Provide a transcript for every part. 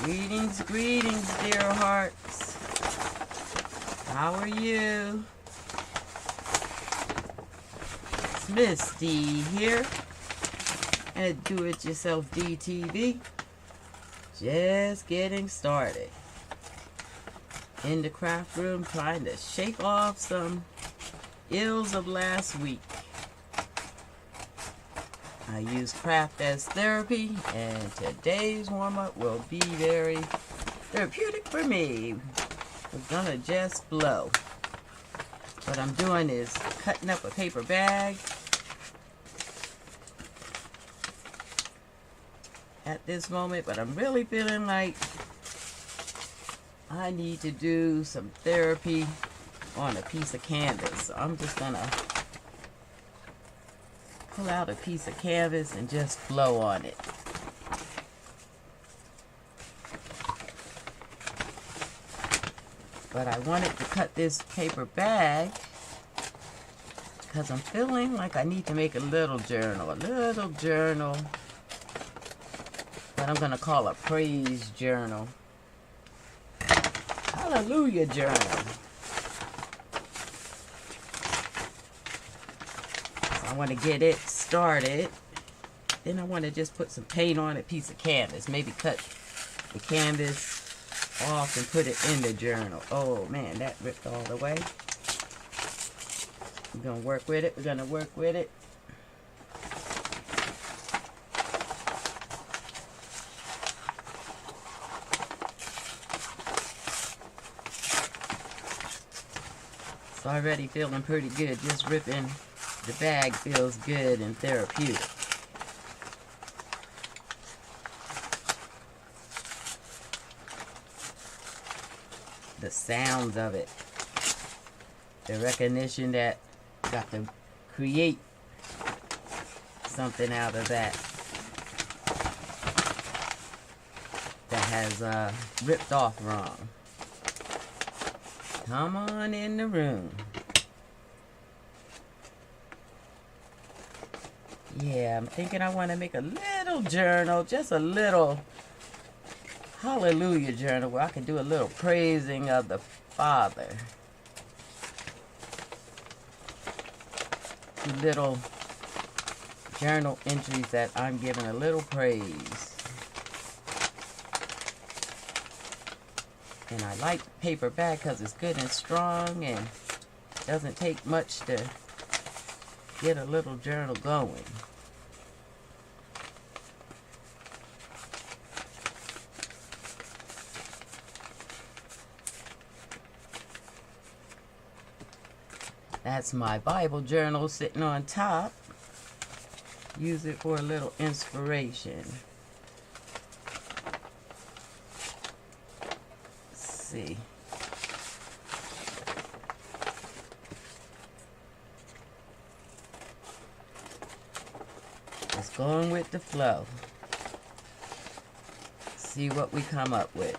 Greetings, greetings, dear hearts. How are you? It's Miss D here at Do It Yourself DTV. Just getting started. In the craft room trying to shake off some ills of last week. I use craft as therapy, and today's warm-up will be very therapeutic for me. We're gonna just blow. What I'm doing is cutting up a paper bag at this moment, but I'm really feeling like I need to do some therapy on a piece of canvas. So I'm just gonna pull out a piece of canvas and just blow on it. But I wanted to cut this paper bag because I'm feeling like I need to make a little journal that I'm gonna call a praise journal. Hallelujah journal. I want to get it started. Then I want to just put some paint on a piece of canvas. Maybe cut the canvas off and put it in the journal. Oh man, that ripped all the way. We're going to work with it. We're going to work with it. It's already feeling pretty good. Just ripping the bag feels good and therapeutic. The sounds of it. The recognition that I got to create something out of that has ripped off wrong. Come on in the room. Yeah, I'm thinking I want to make a little journal, just a little hallelujah journal where I can do a little praising of the Father. Little journal entries that I'm giving a little praise. And I like paper bag because it's good and strong and doesn't take much to get a little journal going. That's my Bible journal sitting on top. Use it for a little inspiration. Let's see. Just going with the flow. See what we come up with.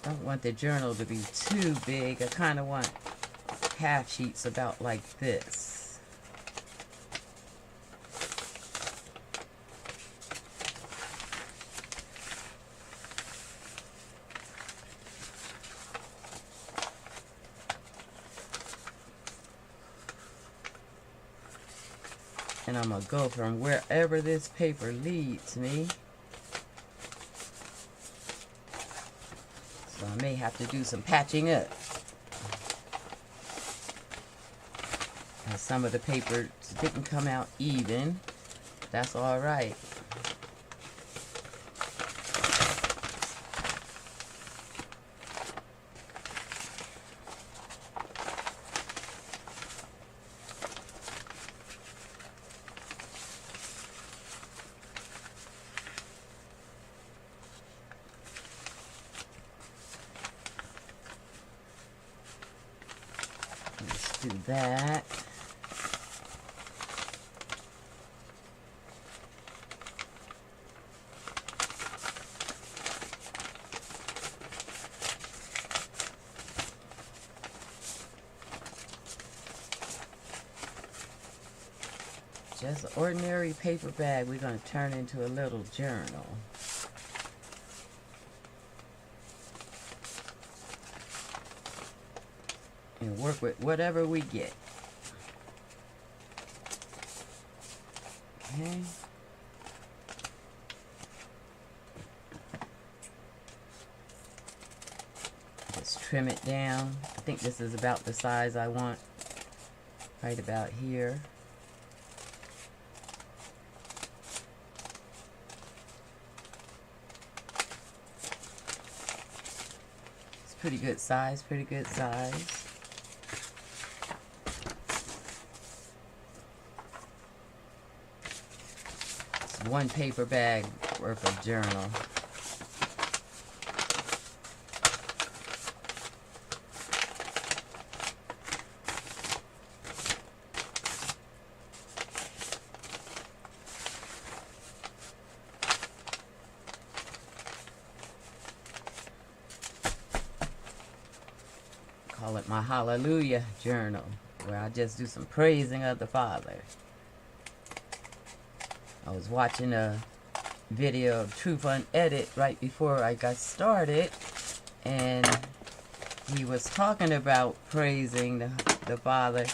I don't want the journal to be too big. I kind of want half sheets about like this. And I'm going to go from wherever this paper leads me. So I may have to do some patching up. As some of the papers didn't come out even. That's alright. do that. Just an ordinary paper bag we're going to turn into a little journal. And work with whatever we get. Okay. Just trim it down. I think this is about the size I want. Right about here. It's pretty good size, pretty good size. One paper bag worth of journal. Call it my Hallelujah journal, where I just do some praising of the Father. I was watching a video of Truth Unedited right before I got started, and he was talking about praising the Father.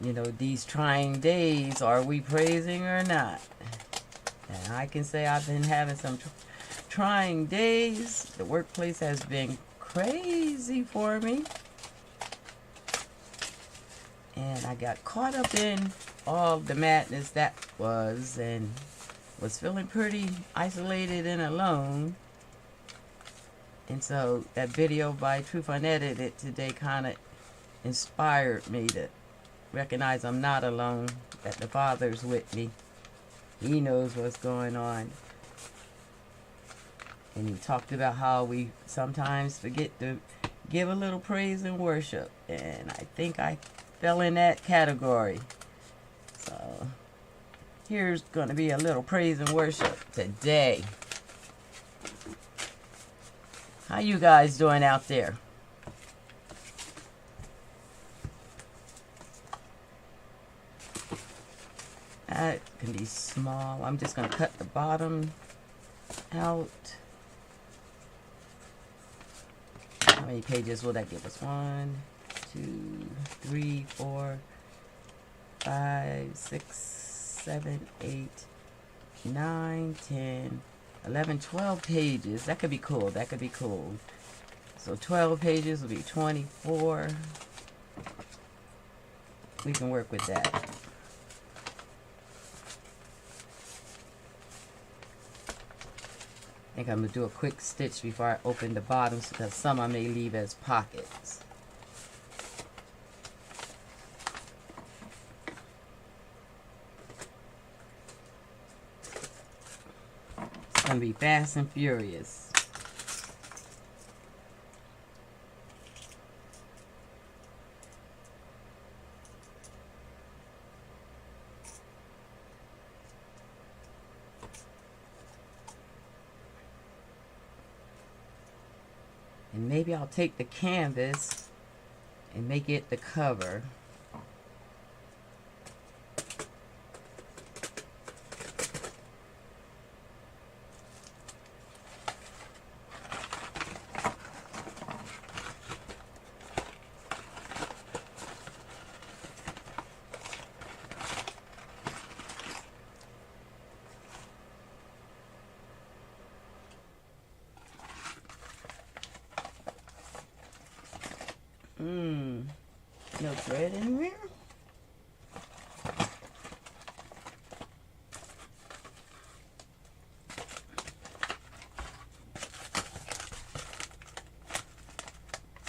You know, these trying days, are we praising or not? And I can say I've been having some trying days. The workplace has been crazy for me. And I got caught up in all the madness that was, and was feeling pretty isolated and alone. And so that video by Truth Unedited today kind of inspired me to recognize I'm not alone, that the Father's with me. He knows what's going on. And he talked about how we sometimes forget to give a little praise and worship. And I think I fell in that category. So here's going to be a little praise and worship today. How you guys doing out there? That can be small. I'm just going to cut the bottom out. How many pages will that give us? 1, 2, 3, 4, 5, 6, 7, 8, 9, 10, 11, 12 pages. That could be cool. That could be cool. So 12 pages will be 24. We can work with that. I think I'm going to do a quick stitch before I open the bottoms, because some I may leave as pockets. It's going to be fast and furious. And maybe I'll take the canvas and make it the cover. No thread in here.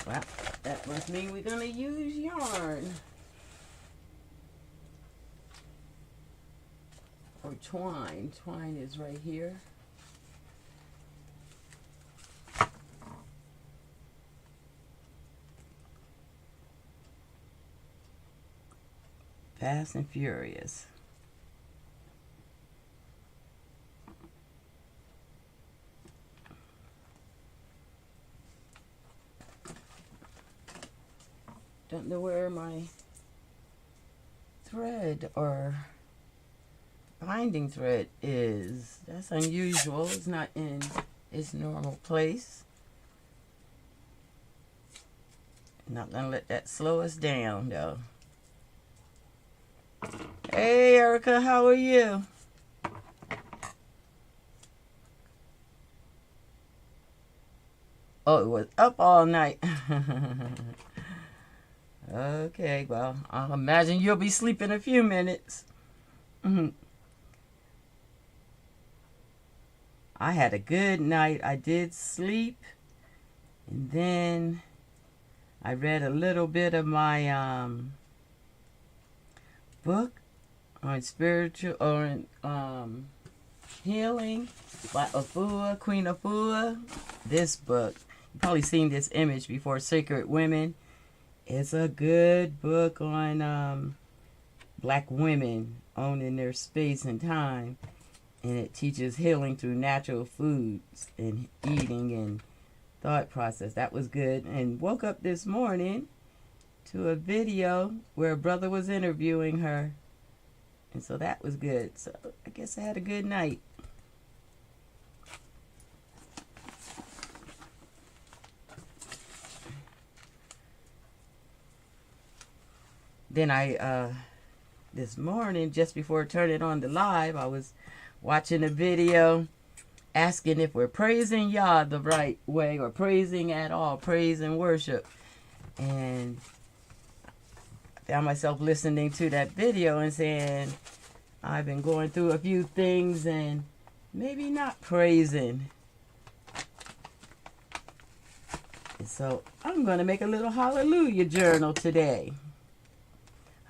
Well, that must mean we're gonna use yarn. Or twine. Twine is right here. Fast and Furious. Don't know where my thread or binding thread is. That's unusual. It's not in its normal place. Not gonna let that slow us down though. Hey Erica, how are you? Oh, it was up all night. Okay, well, I'll imagine you'll be sleeping a few minutes. I had a good night. I did sleep. And then I read a little bit of my book on spiritual or healing by Afua, Queen Afua. This book, you've probably seen this image before, Sacred Women. It's a good book on black women owning their space and time. And it teaches healing through natural foods and eating and thought process. That was good. And woke up this morning to a video where a brother was interviewing her. And so that was good. So I guess I had a good night. Then this morning, just before turning on the live, I was watching a video asking if we're praising Yah the right way or praising at all, praise and worship. And I found myself listening to that video and saying, I've been going through a few things and maybe not praising. And so I'm going to make a little hallelujah journal today.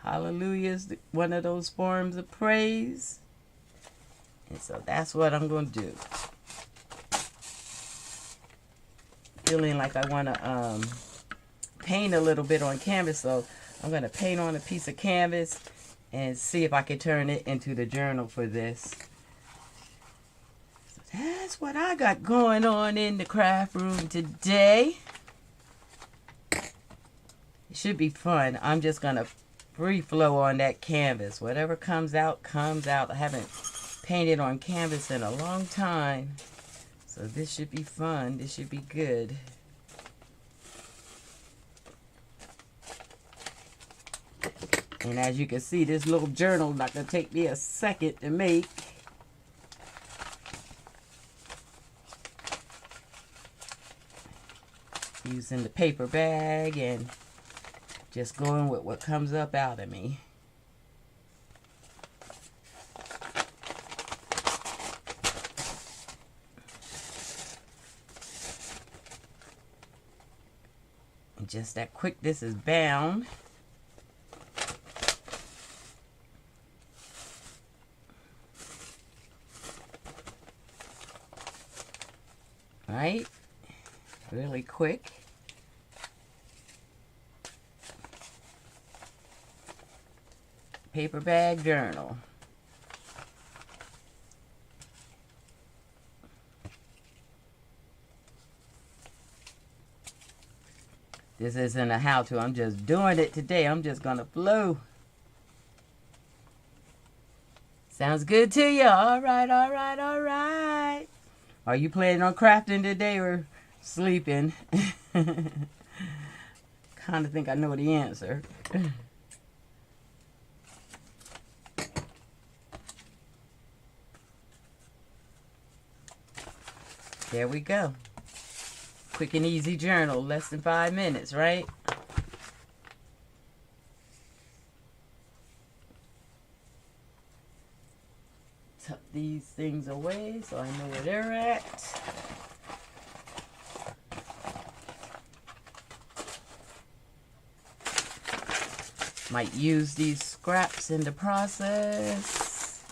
Hallelujah is one of those forms of praise. And so that's what I'm going to do. Feeling like I want to paint a little bit on canvas. So I'm going to paint on a piece of canvas and see if I can turn it into the journal for this. So that's what I got going on in the craft room today. It should be fun. I'm just going to free flow on that canvas. Whatever comes out, comes out. I haven't painted on canvas in a long time. So this should be fun. This should be good. And as you can see, this little journal is not going to take me a second to make. Using the paper bag and just going with what comes up out of me. And just that quick, this is bound. Right? Really quick. Paper bag journal. This isn't a how-to. I'm just doing it today. I'm just going to flow. Sounds good to you? All right, all right, all right. Are you planning on crafting today or sleeping? Kind of think I know the answer. There we go. Quick and easy journal, less than 5 minutes, right? Tuck these things away so I know where they're at. Might use these scraps in the process.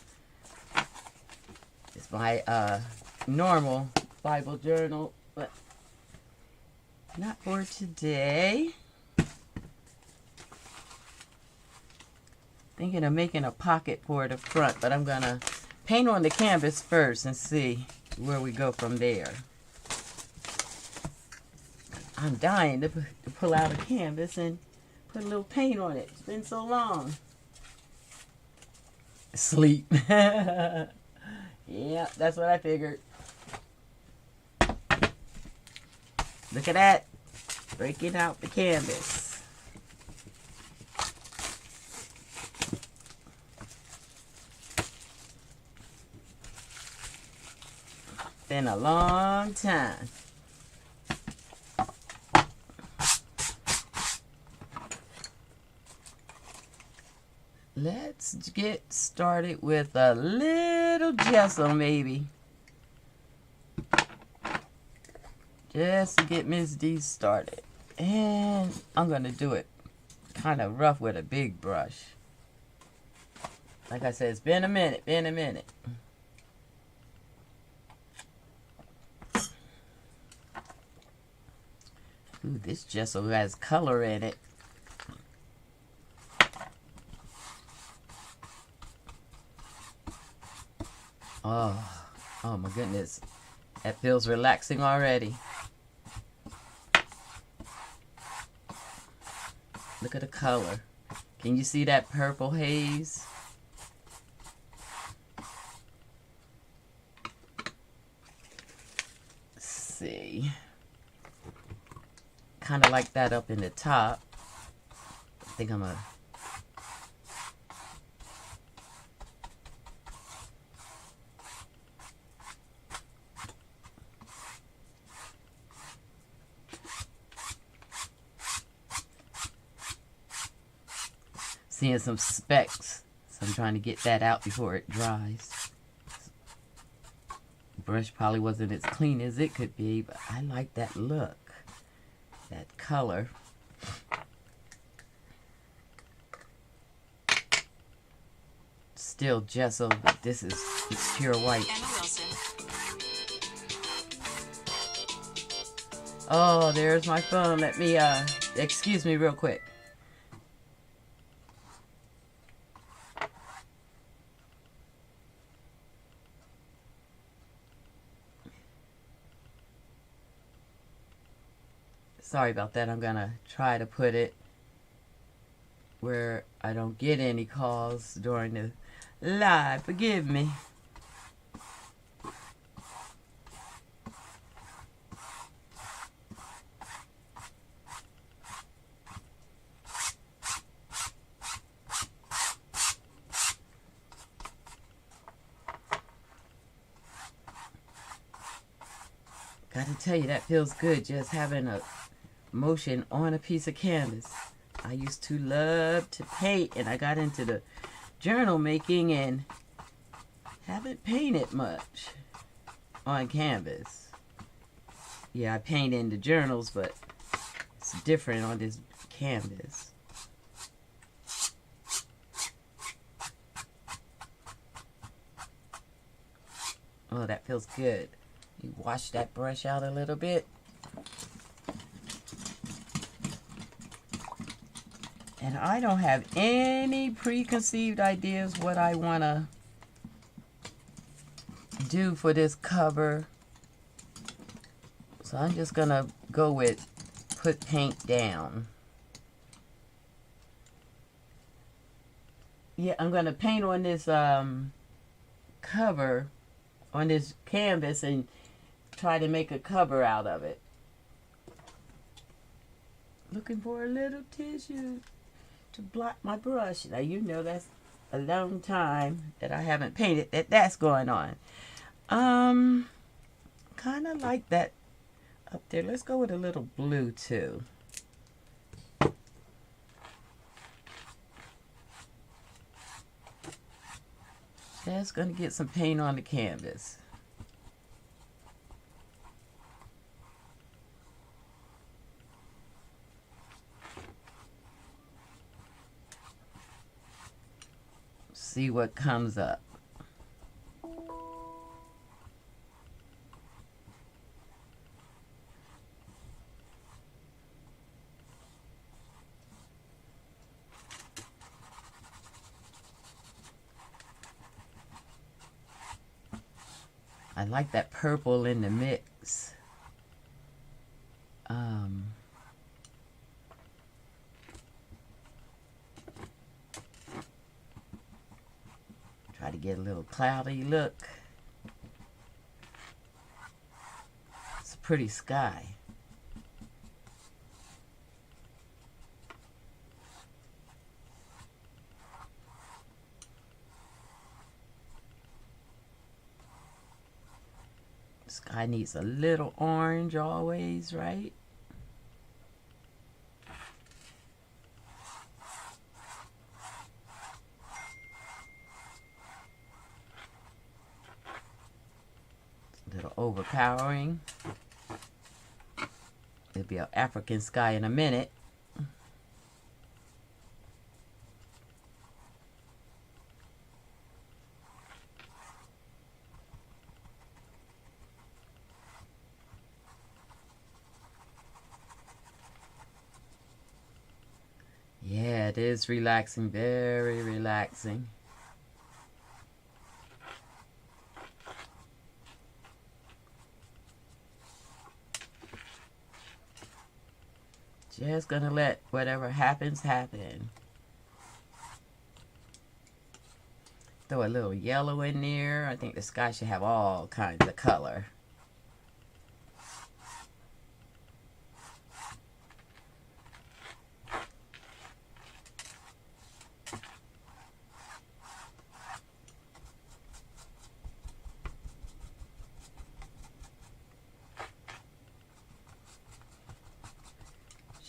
It's my normal Bible journal, but not for today. Thinking of making a pocket for the front, but I'm gonna paint on the canvas first and see where we go from there. I'm dying to pull out a canvas and put a little paint on it. It's been so long. Sleep. Yeah, that's what I figured. Look at that. Breaking out the canvas. Been a long time. Let's get started with a little gesso, maybe. Just to get Miss D started. And I'm going to do it kind of rough with a big brush. Like I said, it's been a minute, Ooh, this gesso has color in it. Oh my goodness. That feels relaxing already. Look at the color. Can you see that purple haze? Let's see. Kind of like that up in the top. I think I'm gonna seeing some specks, so I'm trying to get that out before it dries. The brush probably wasn't as clean as it could be, but I like that look, that color. Still gesso, but this is pure white. Oh, there's my phone. Let me, excuse me real quick. Sorry about that. I'm gonna try to put it where I don't get any calls during the live. Forgive me. Gotta tell you, that feels good, just having a motion on a piece of canvas. I used to love to paint, and I got into the journal making and haven't painted much on canvas. Yeah, I paint in the journals, but it's different on this canvas. Oh, that feels good. You wash that brush out a little bit. And I don't have any preconceived ideas what I want to do for this cover. So I'm just going to go with put paint down. Yeah, I'm going to paint on this cover, on this canvas, and try to make a cover out of it. Looking for a little tissue to block my brush. Now, you know that's a long time that I haven't painted that's going on. Kind of like that up there. Let's go with a little blue too. Just gonna get some paint on the canvas. See what comes up. I like that purple in the mix. Try to get a little cloudy look. It's a pretty sky. Sky needs a little orange always, right? A little overpowering. It'll be an African sky in a minute. Yeah, it is relaxing, very relaxing. Just gonna let whatever happens, happen. Throw a little yellow in there. I think the sky should have all kinds of color.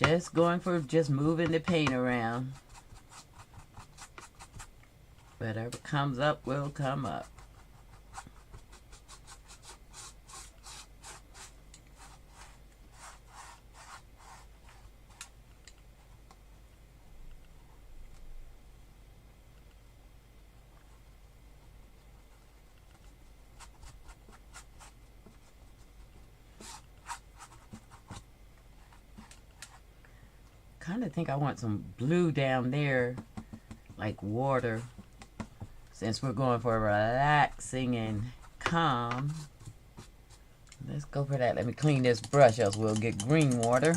Just going for just moving the paint around. Whatever comes up will come up. Kind of think I want some blue down there, like water, since we're going for relaxing and calm. Let's go for that. Let me clean this brush, else we'll get green water.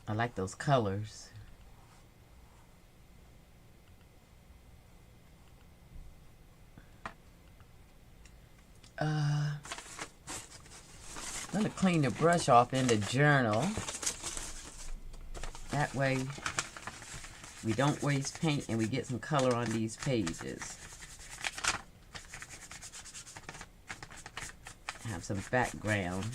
I like those colors. I'm going to clean the brush off in the journal. That way we don't waste paint and we get some color on these pages. Have some background.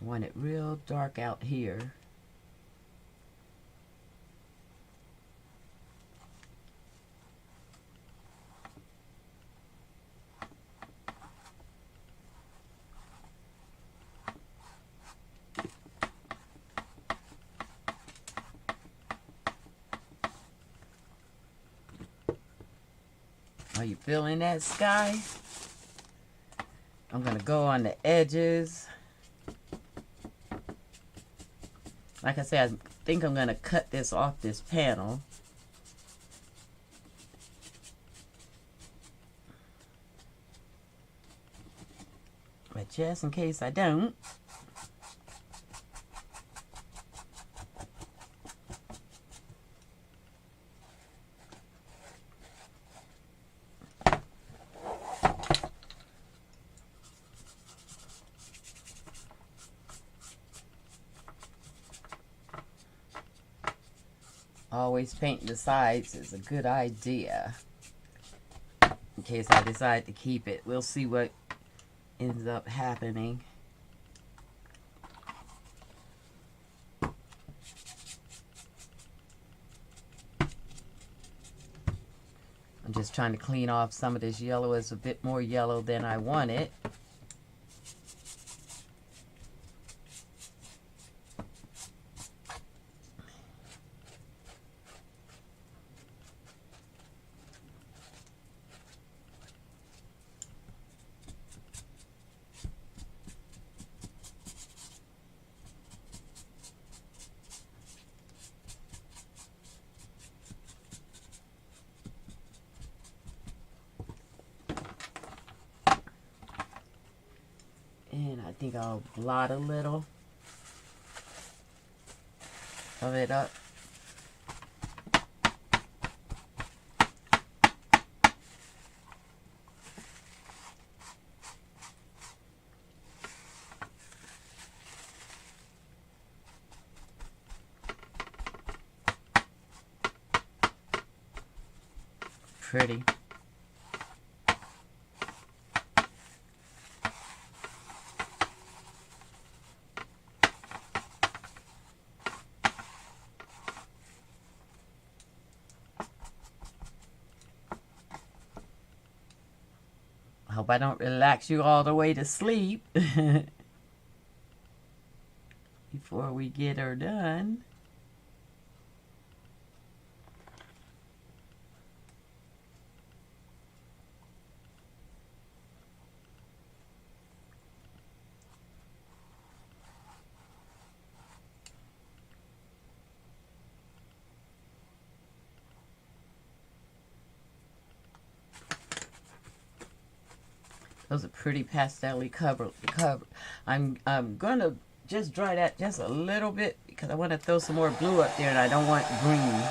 Want it real dark out here. Are you feeling that sky? I'm going to go on the edges. Like I said, I think I'm going to cut this off this panel. But just in case I don't, Always painting the sides is a good idea. In case I decide to keep it. We'll see what ends up happening. I'm just trying to clean off some of this yellow. It's a bit more yellow than I wanted. And I think I'll blot a little of it up. Pretty. Hope I don't relax you all the way to sleep before we get her done. Those are pretty pastel-y cover. I'm gonna just dry that just a little bit because I want to throw some more blue up there and I don't want green.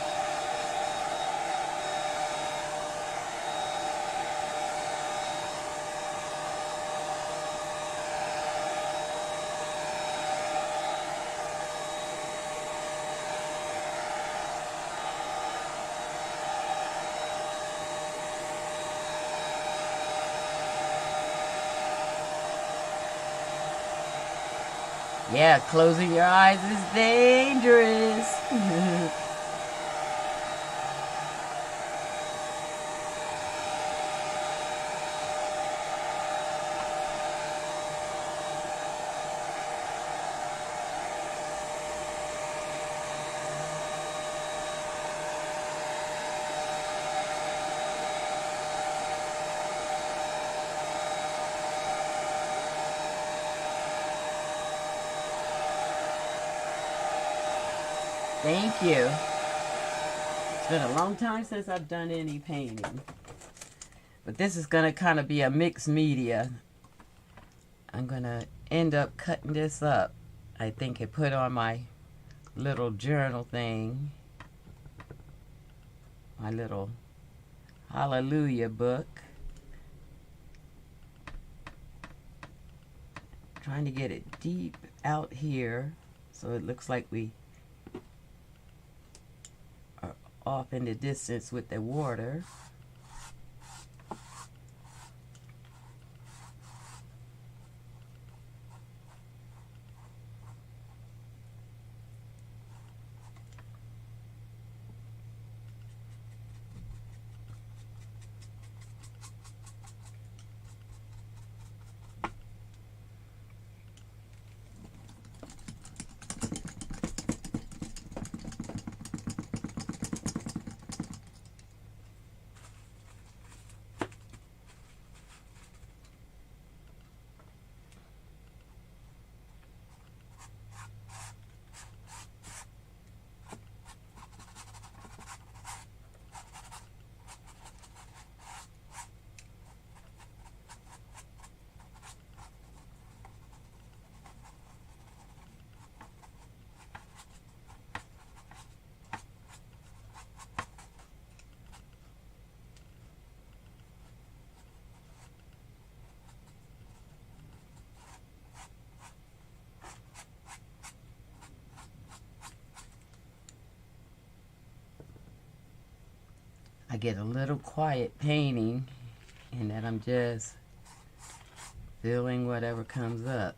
Yeah, closing your eyes is dangerous. Thank you. It's been a long time since I've done any painting. But this is going to kind of be a mixed media. I'm going to end up cutting this up. I think it put on my little journal thing. My little hallelujah book. Trying to get it deep out here so it looks like we off in the distance with the water. I get a little quiet painting and that I'm just feeling whatever comes up.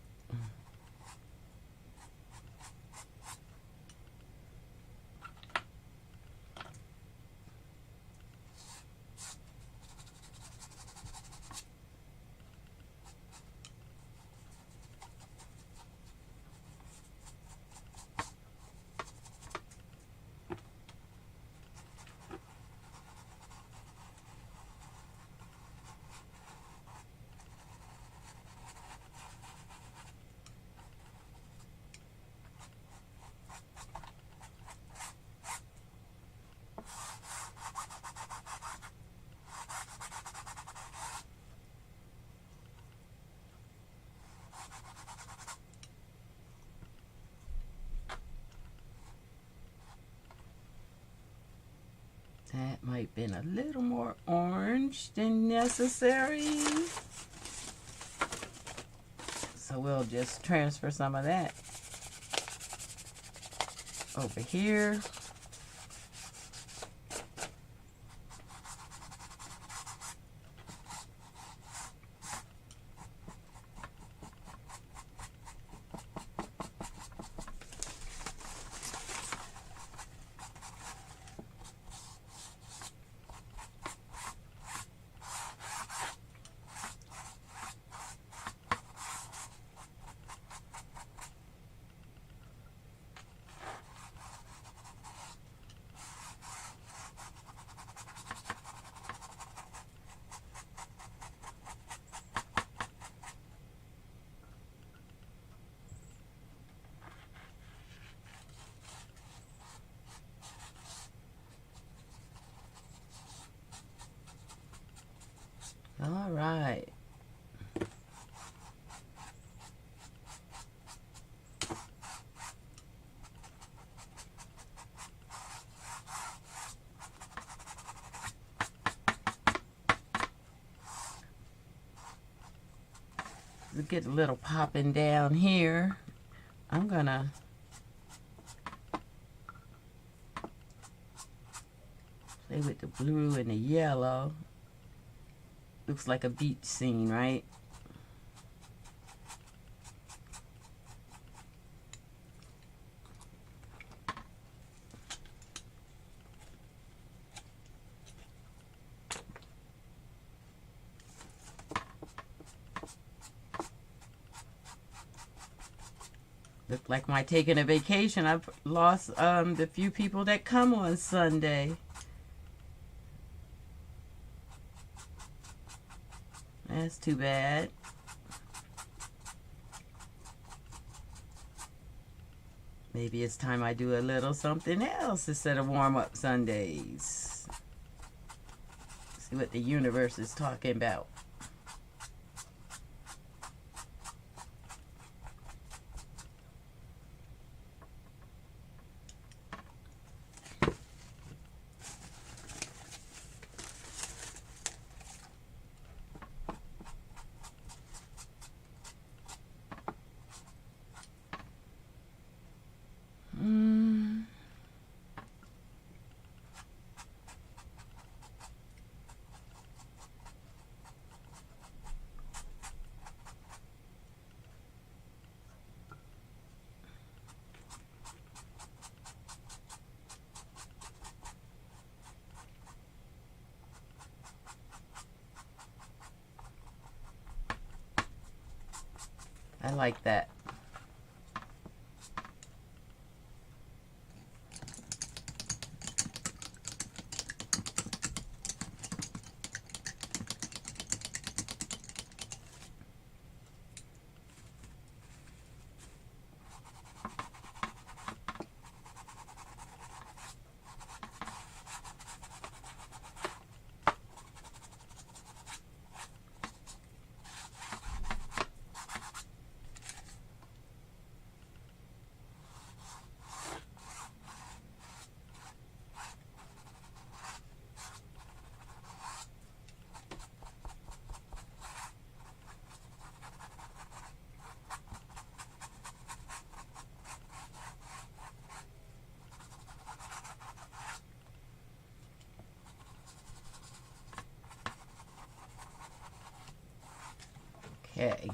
That might have been a little more orange than necessary. So we'll just transfer some of that over here. All right. To get a little popping down here, I'm gonna play with the blue and the yellow. Looks like a beach scene, right? Look like my taking a vacation. I've lost the few people that come on Sunday. That's too bad. Maybe it's time I do a little something else instead of warm-up Sundays. See what the universe is talking about. I like that. Okay.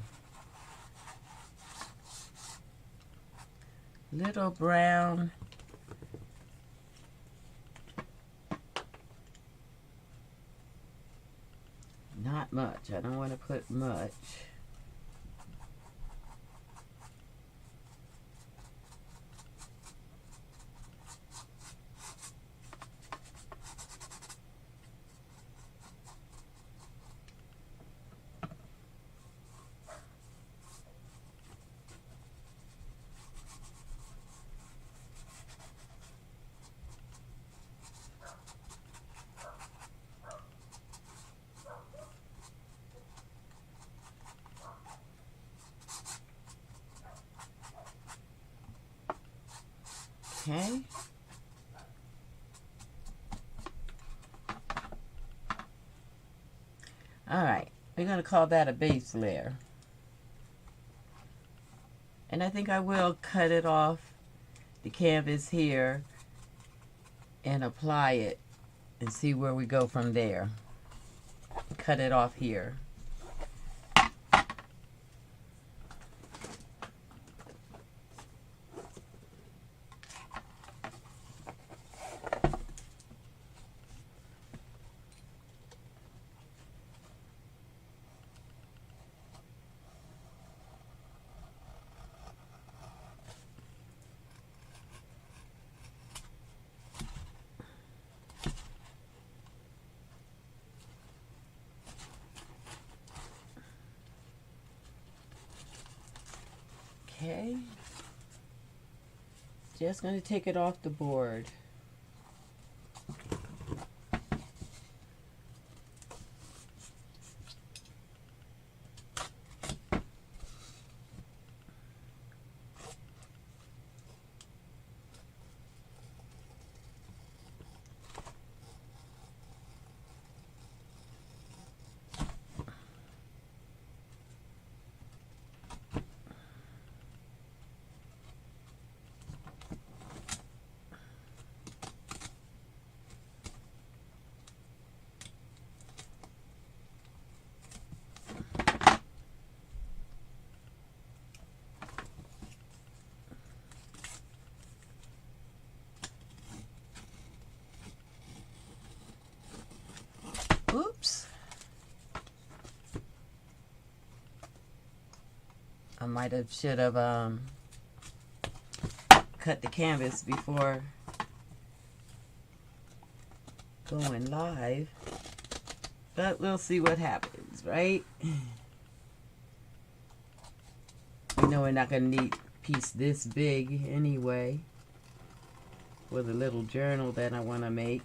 Little brown. Not much. I don't want to put much. Okay. Alright, we're going to call that a base layer. And I think I will cut it off the canvas here and apply it and see where we go from there. Cut it off here. Okay, just going to take it off the board. Oops. I should have cut the canvas before going live. But we'll see what happens, right? We know we're not going to need a piece this big anyway for the little journal that I want to make.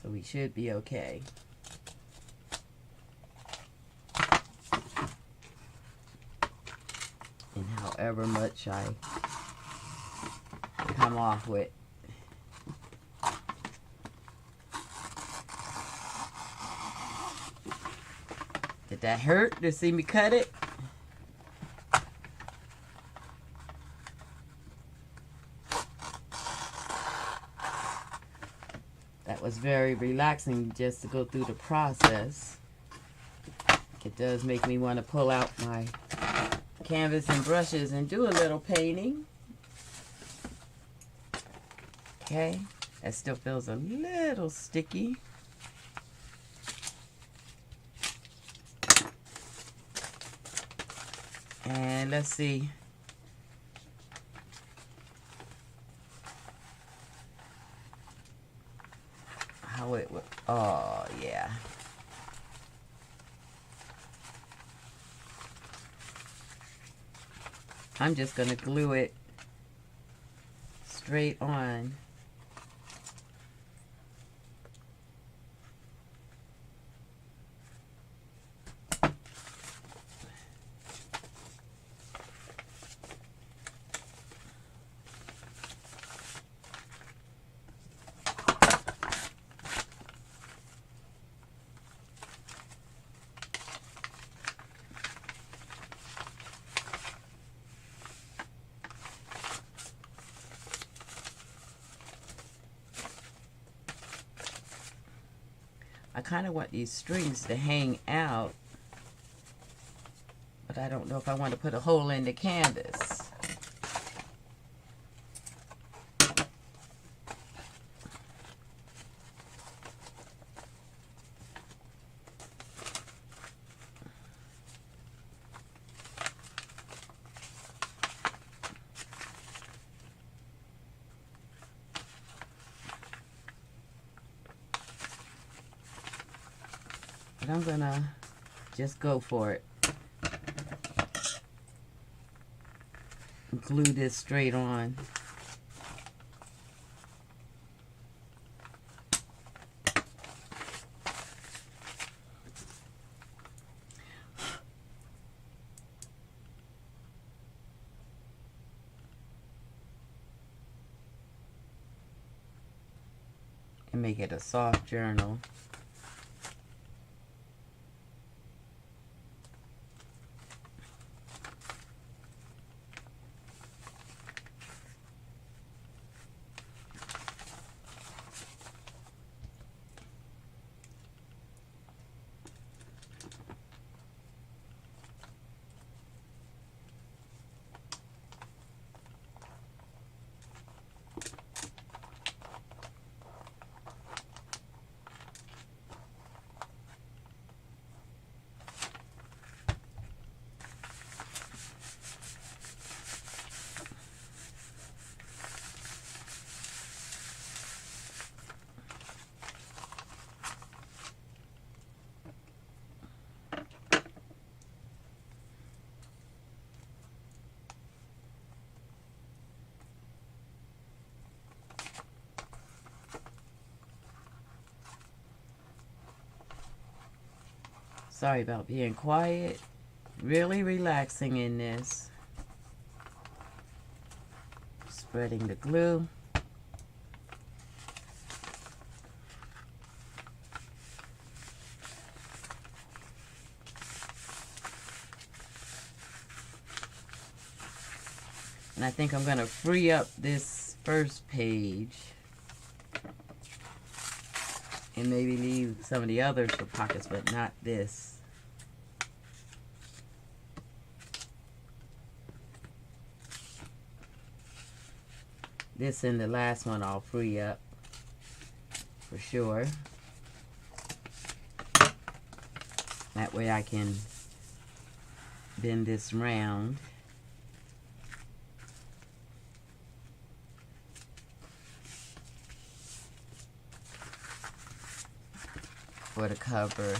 So we should be okay. And however much I come off with. Did that hurt to see me cut it? That was very relaxing just to go through the process. It does make me want to pull out my canvas and brushes and do a little painting. Okay, that still feels a little sticky. And let's see. How it would, oh yeah. I'm just going to glue it straight on. I kind of want these strings to hang out but I don't know if I want to put a hole in the canvas. But I'm gonna just go for it. Glue this straight on. And make it a soft journal. Sorry about being quiet. Really relaxing in this. Spreading the glue. And I think I'm going to free up this first page. And maybe leave some of the others for pockets, but not this. This and the last one I'll free up for sure. That way I can bend this round. For the cover.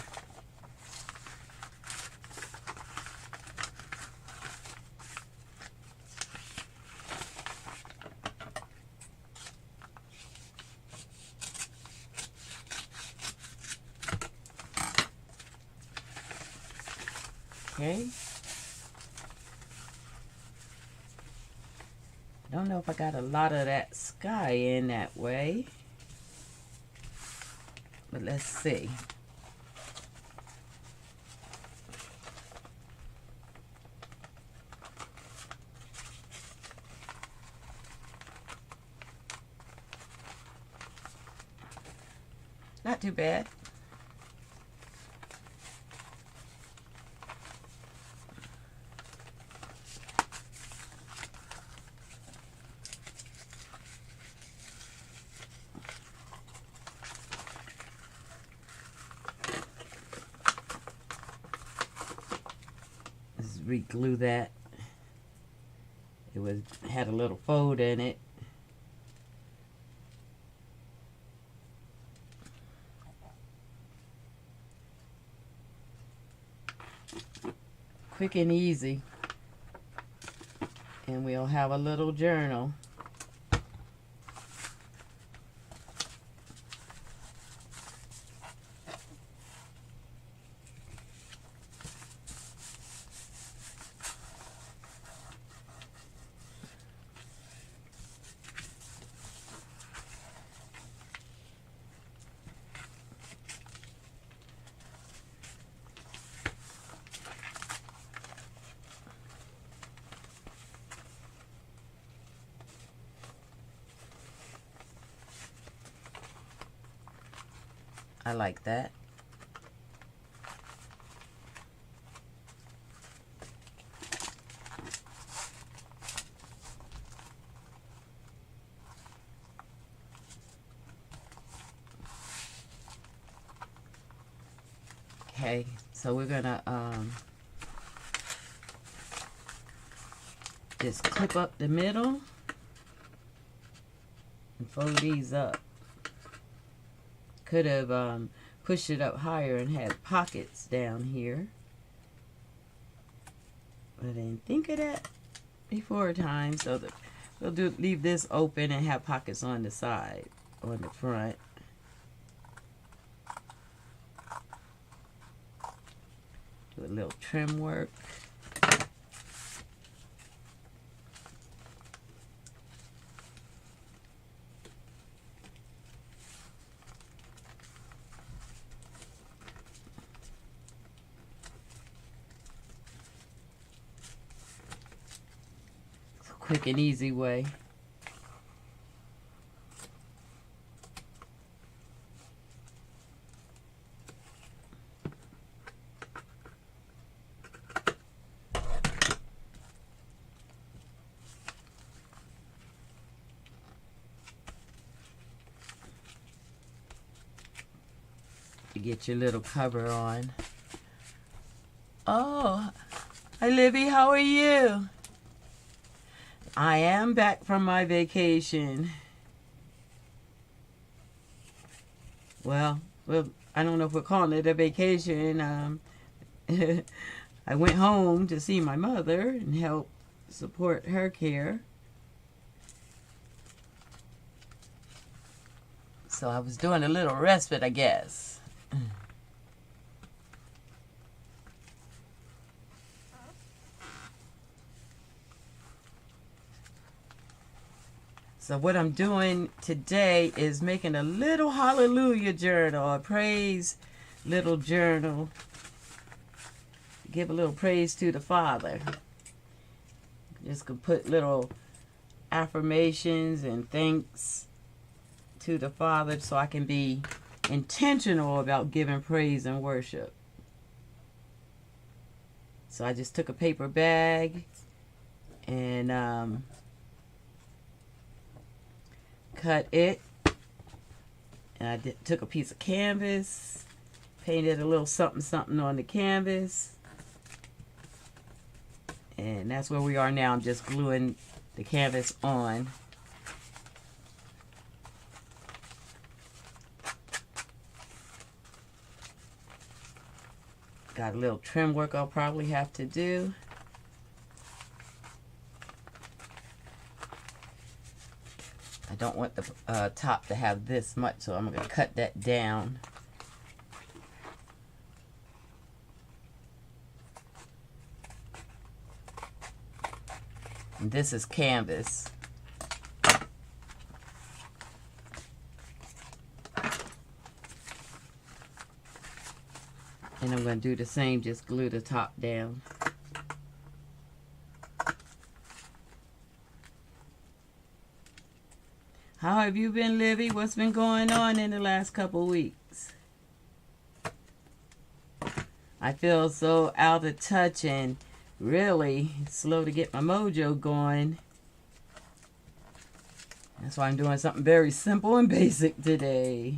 Okay. I don't know if I got a lot of that sky in that way. But let's see. Not too bad. Let's re-glue that. It had a little fold in it. Quick and easy. And we'll have a little journal. I like that. Okay, so we're gonna just clip up the middle and fold these up. Could have pushed it up higher and had pockets down here, but I didn't think of that before time, so that we'll leave this open and have pockets on the side, on the front. Do a little trim work. It's a quick and easy way. To get your little cover on. Oh, hi Libby, how are you? I am back from my vacation. Well, I don't know if we're calling it a vacation. I went home to see my mother and help support her care. So I was doing a little respite, I guess. So what I'm doing today is making a little hallelujah journal, a praise little journal. Give a little praise to the Father. Just gonna put little affirmations and thanks to the Father so I can be intentional about giving praise and worship. So I just took a paper bag and cut it, and I took a piece of canvas, painted a little something something on the canvas, and that's where we are now. I'm just gluing the canvas on. Got a little trim work I'll probably have to do. I don't want the top to have this much, so I'm going to cut that down. And this is canvas. And I'm going to do the same, just glue the top down. How have you been, Livy? What's been going on in the last couple weeks? I feel so out of touch and really slow to get my mojo going. That's why I'm doing something very simple and basic today.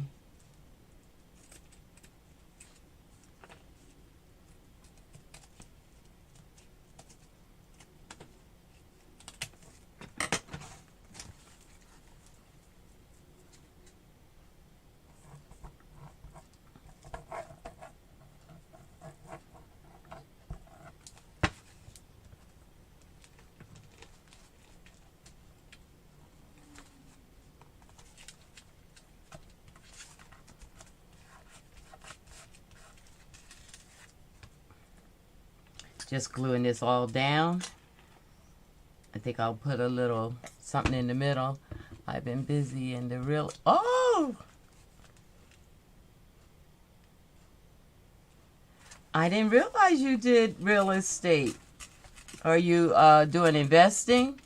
Just gluing this all down. I think I'll put a little something in the middle. I've been busy in the real... Oh! I didn't realize you did real estate. Are you doing investing?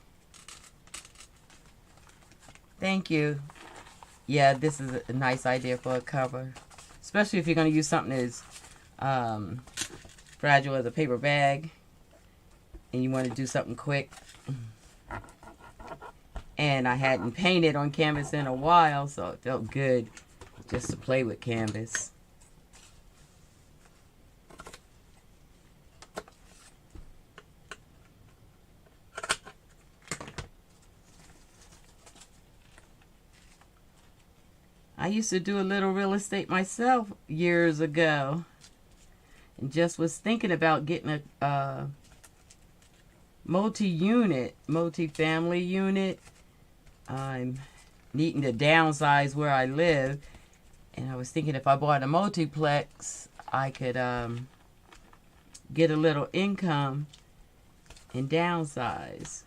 Thank you. Yeah, this is a nice idea for a cover. Especially if you're going to use something as fragile as a paper bag and you want to do something quick. And I hadn't painted on canvas in a while, so it felt good just to play with canvas. I used to do a little real estate myself years ago. And just was thinking about getting a multi-family unit. I'm needing to downsize where I live. And I was thinking if I bought a multiplex, I could get a little income and downsize.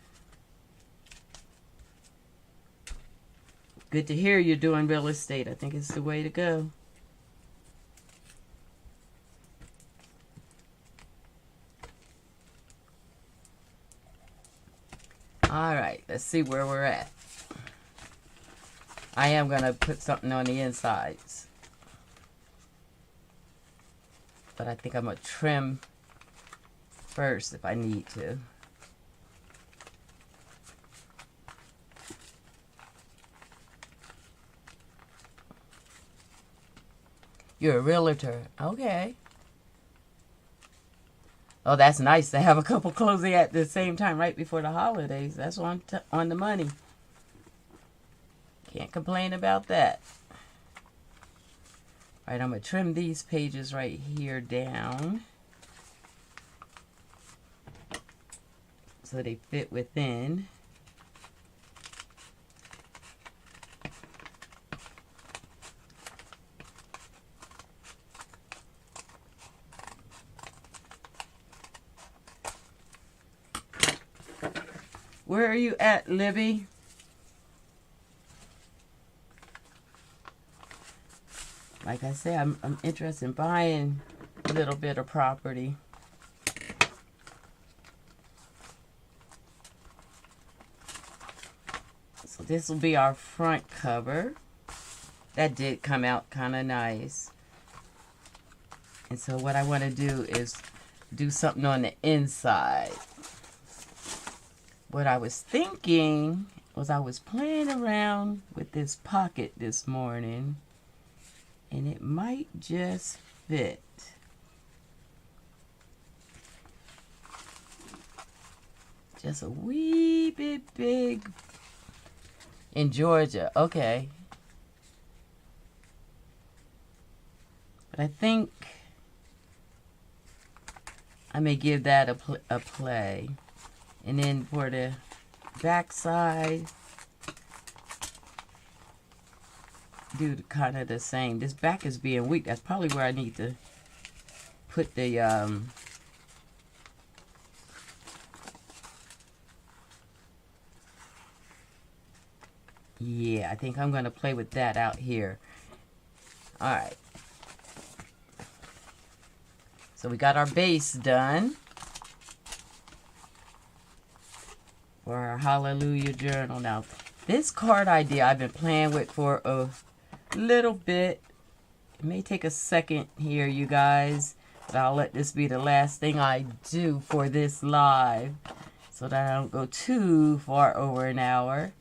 Good to hear you're doing real estate. I think it's the way to go. All right, let's see where we're at. I am going to put something on the insides. But I think I'm going to trim first if I need to. You're a realtor. Okay. Oh, that's nice to have a couple closing at the same time right before the holidays. That's on the money. Can't complain about that. All right, I'm going to trim these pages right here down so they fit within. Where are you at, Libby? Like I said, I'm interested in buying a little bit of property. So this will be our front cover. That did come out kind of nice. And so what I want to do is do something on the inside. What I was thinking was I was playing around with this pocket this morning, and it might just fit. Just a wee bit big. In Georgia, okay. But I think I may give that a play. And then for the back side, do kind of the same. This back is being weak. That's probably where I need to put the yeah, I think I'm going to play with that out here. All right. So we got our base done for our Hallelujah Journal. Now, this card idea I've been playing with for a little bit. It may take a second here, you guys, but I'll let this be the last thing I do for this live so that I don't go too far over an hour.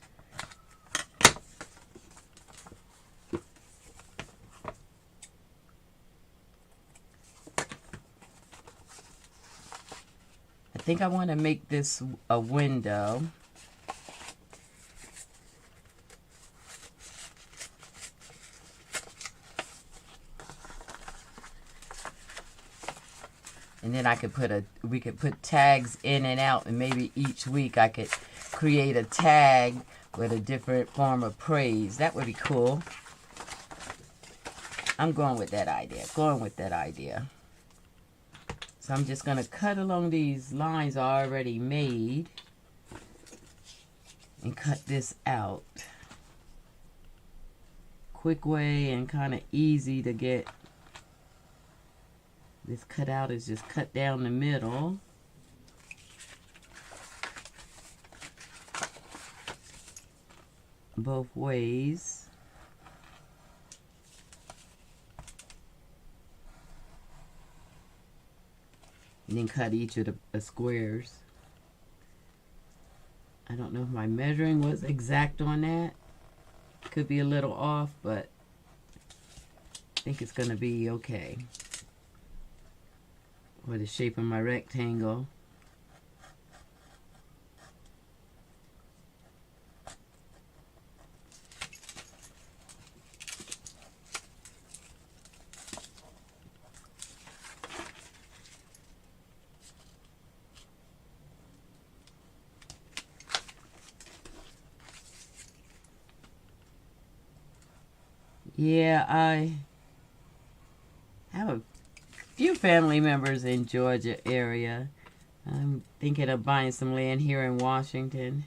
I think I want to make this a window. And then I could we could put tags in and out, and maybe each week I could create a tag with a different form of praise. That would be cool. I'm going with that idea. So I'm just going to cut along these lines I already made and cut this out. Quick way and kind of easy to get this cut out is just cut down the middle. Both ways. And then cut each of the squares. I don't know if my measuring was exact on that. Could be a little off, but I think it's going to be okay. For the shape of my rectangle. Yeah, I have a few family members in Georgia area. I'm thinking of buying some land here in Washington.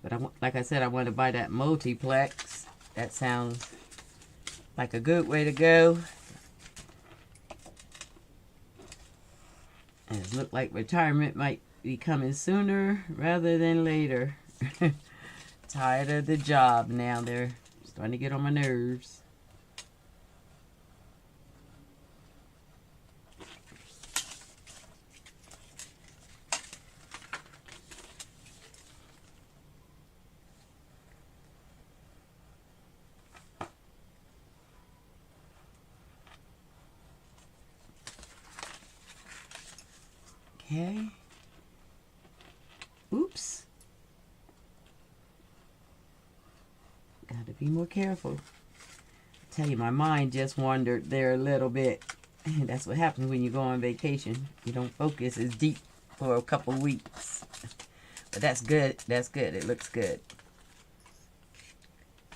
But like I said, I want to buy that multiplex. That sounds like a good way to go. And it looks like retirement might be coming sooner rather than later. Tired of the job now. They're starting to get on my nerves. Okay. Oops. Gotta be more careful. I tell you, my mind just wandered there a little bit. That's what happens when you go on vacation. You don't focus as deep for a couple weeks. But that's good. That's good. It looks good.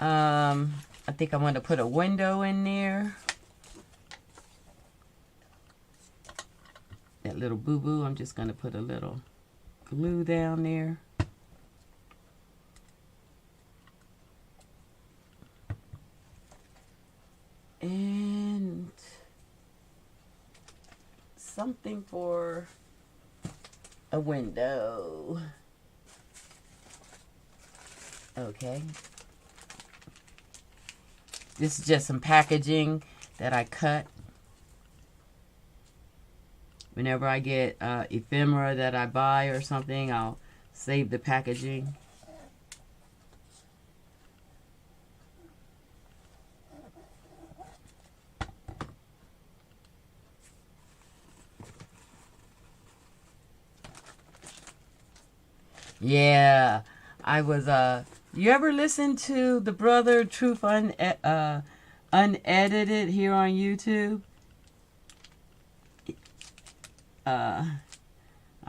I think I want to put a window in there. That little boo-boo, I'm just going to put a little glue down there. And something for a window. Okay. This is just some packaging that I cut. Whenever I get ephemera that I buy or something, I'll save the packaging. Yeah, I was, you ever listen to the brother Truth Unedited here on YouTube?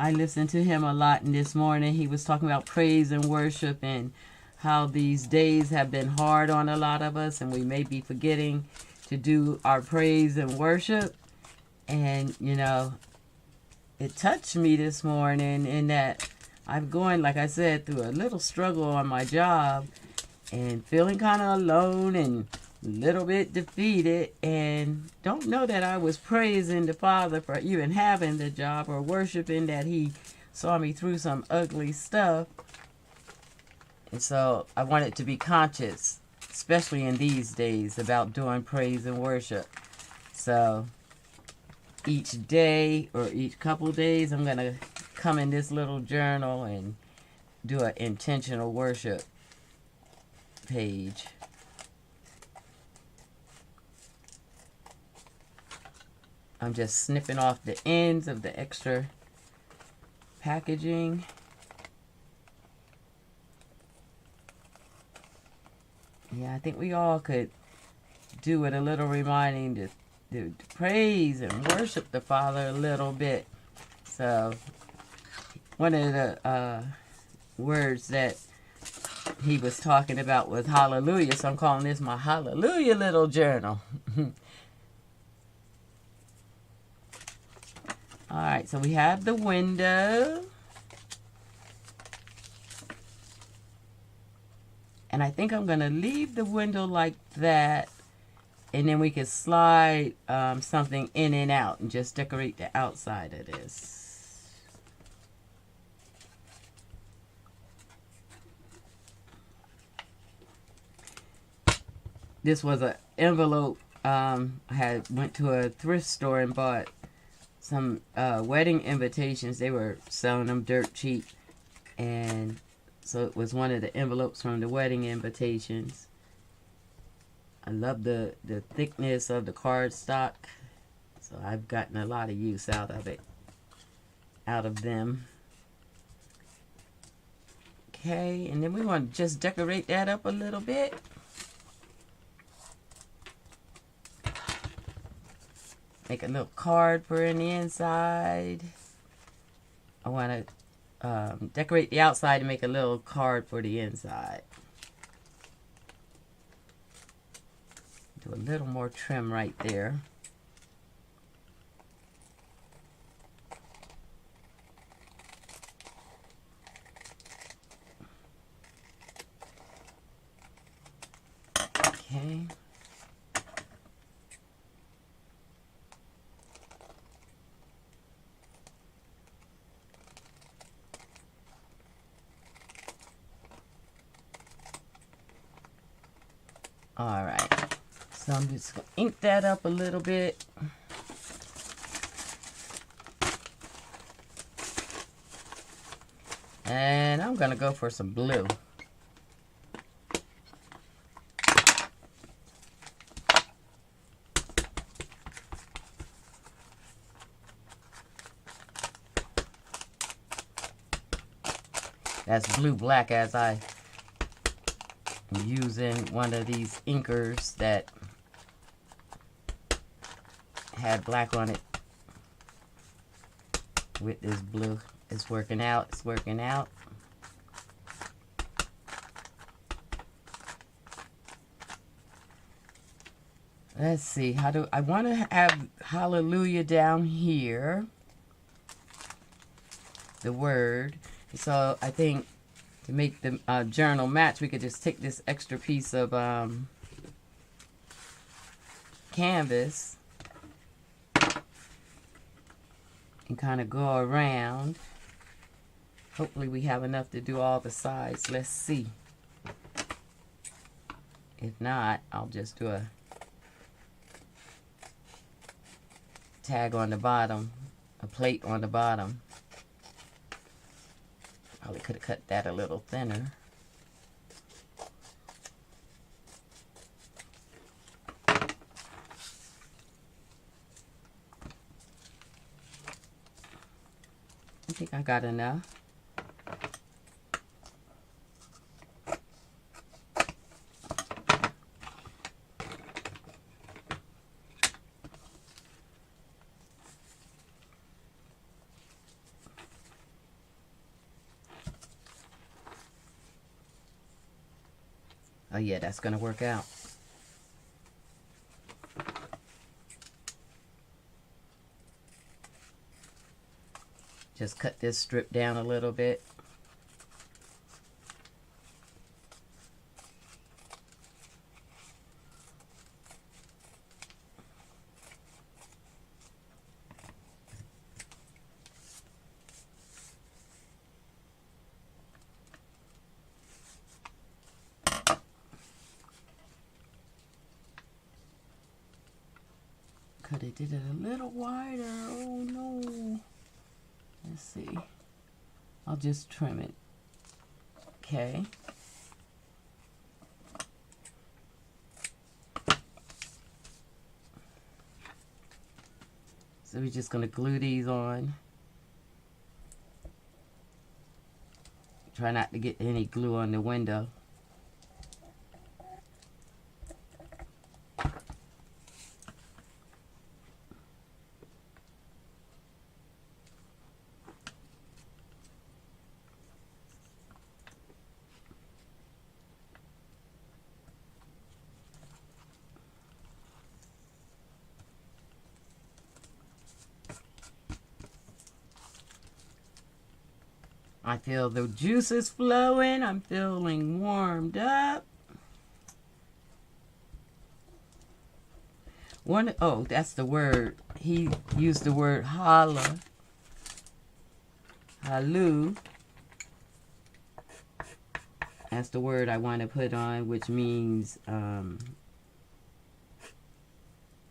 I listened to him a lot, and this morning he was talking about praise and worship and how these days have been hard on a lot of us, and we may be forgetting to do our praise and worship. And, you know, it touched me this morning in that I'm going, like I said, through a little struggle on my job and feeling kind of alone and a little bit defeated, and don't know that I was praising the Father for even having the job or worshiping that He saw me through some ugly stuff. And so I wanted to be conscious, especially in these days, about doing praise and worship. So each day or each couple days, I'm going to come in this little journal and do an intentional worship page. I'm just snipping off the ends of the extra packaging. Yeah, I think we all could do it a little, reminding to praise and worship the Father a little bit. So one of the words that he was talking about was hallelujah. So I'm calling this my hallelujah little journal. All right, so we have the window. And I think I'm going to leave the window like that. And then we can slide something in and out and just decorate the outside of this. This was an envelope. I went to a thrift store and bought some wedding invitations. They were selling them dirt cheap, and so it was one of the envelopes from the wedding invitations. I love the thickness of the cardstock, so I've gotten a lot of use out of them. Okay, and then we want to just decorate that up a little bit. Make a little card for in the inside. I want to decorate the outside and make a little card for the inside. Do a little more trim right there. Okay. All right. So I'm just going to ink that up a little bit. And I'm going to go for some blue. That's blue black, as I am using one of these inkers that had black on it with this blue. It's working out. It's working out. Let's see. How do I want to have hallelujah down here? The word. So I think to make the journal match, we could just take this extra piece of canvas and kind of go around. Hopefully we have enough to do all the sides. Let's see. If not, I'll just do a tag on the bottom, a plate on the bottom. Probably could have cut that a little thinner. I think I got enough. Oh yeah, that's gonna work out. Just cut this strip down a little bit. Could have did it a little wider. Oh no. Let's see. I'll just trim it. Okay. So we're just going to glue these on. Try not to get any glue on the window. I feel the juices flowing. I'm feeling warmed up. Oh, that's the word. He used the word holla. Halu. That's the word I want to put on, which means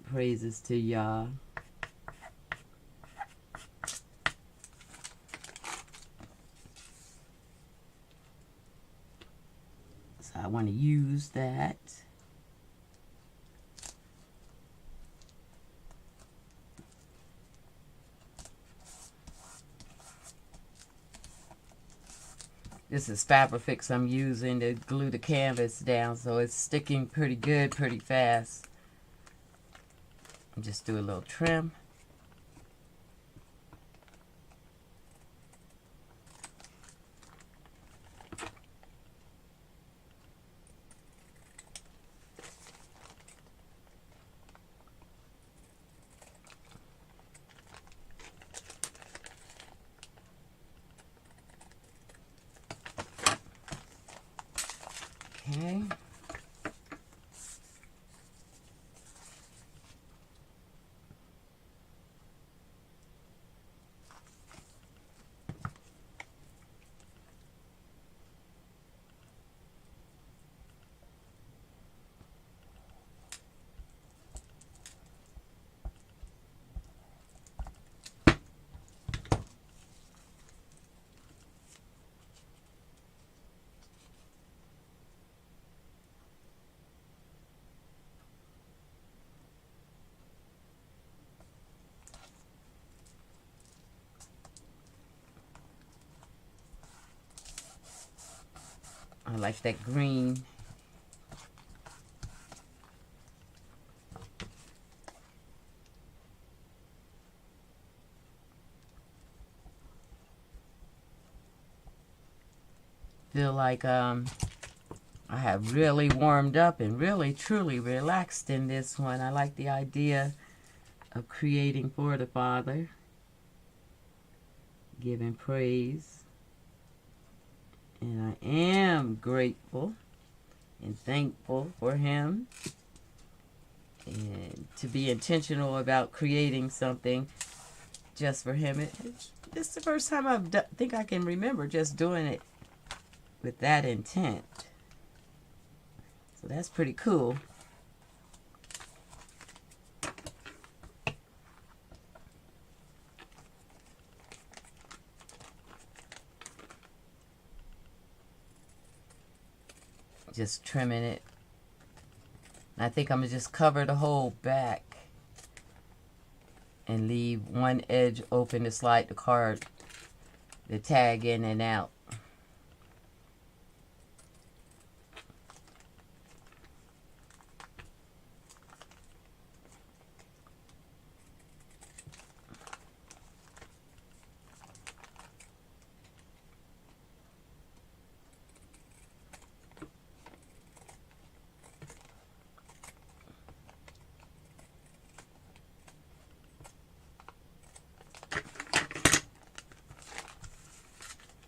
praises to Yah. So I want to use that. This is Fabrifix I'm using to glue the canvas down, so it's sticking pretty good, pretty fast. Just do a little trim. Okay. I like that green. Feel like I have really warmed up and really truly relaxed in this one. I like the idea of creating for the Father, giving praise. And I am grateful and thankful for him, and to be intentional about creating something just for him. It's the first time I think I can remember just doing it with that intent. So that's pretty cool. Just trimming it. I think I'm going to just cover the whole back and leave one edge open to slide the card, the tag in and out.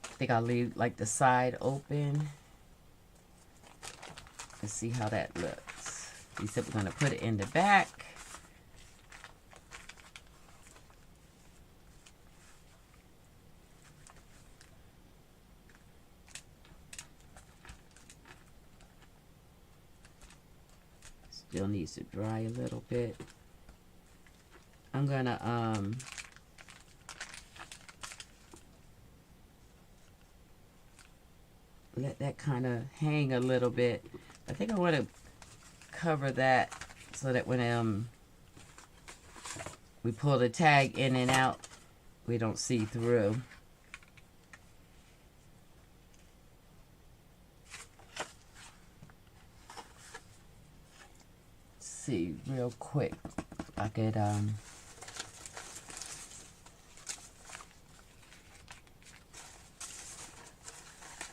I think I'll leave like the side open and see how that looks. We said we're going to put it in the back. Still needs to dry a little bit. I'm going to let that kind of hang a little bit. I think I want to cover that so that when we pull the tag in and out, we don't see through. Let's see real quick. I could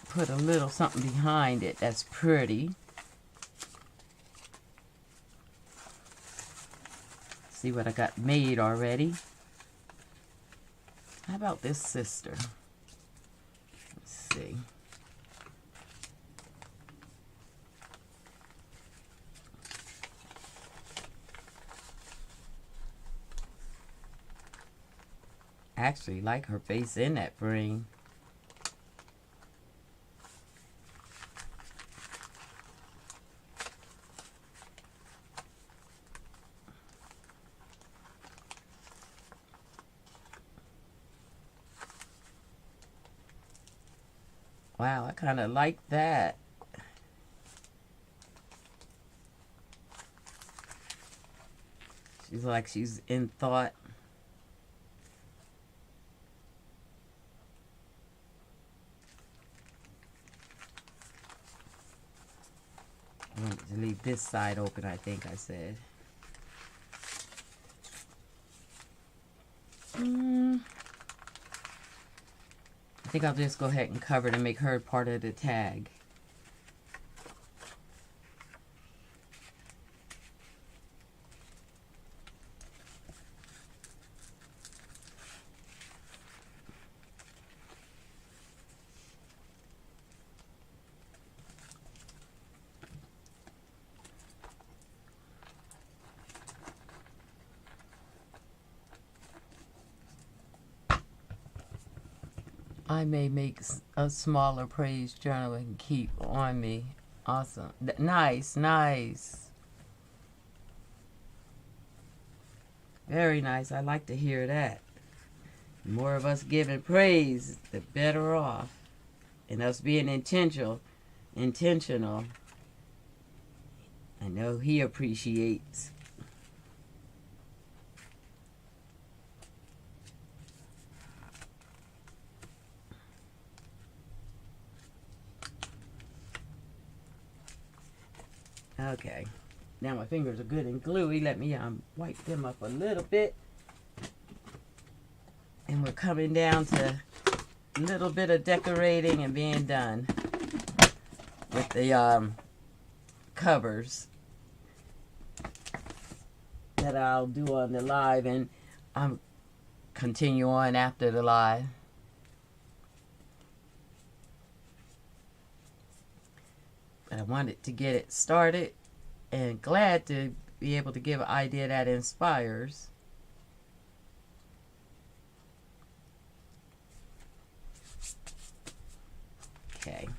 put a little something behind it that's pretty. See what I got made already. How about this sister? Let's see. I actually like her face in that frame. Wow, I kind of like that. She's like she's in thought. I wanted to leave this side open, I think I said. I think I'll just go ahead and cover it and make her part of the tag. I may make a smaller praise journal and keep on me. Awesome. Nice, nice. Very nice. I like to hear that. The more of us giving praise, the better off. And us being intentional. I know he appreciates. Okay, now my fingers are good and gluey. Let me wipe them up a little bit. And we're coming down to a little bit of decorating and being done with the covers that I'll do on the live, and I'll continue on after the live. But I wanted to get it started, and glad to be able to give an idea that inspires. Okay.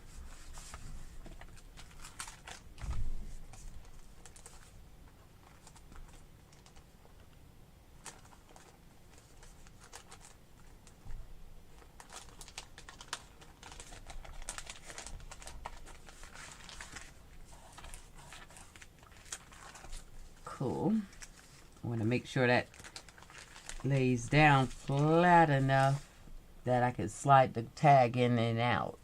Cool. I want to make sure that lays down flat enough that I can slide the tag in and out.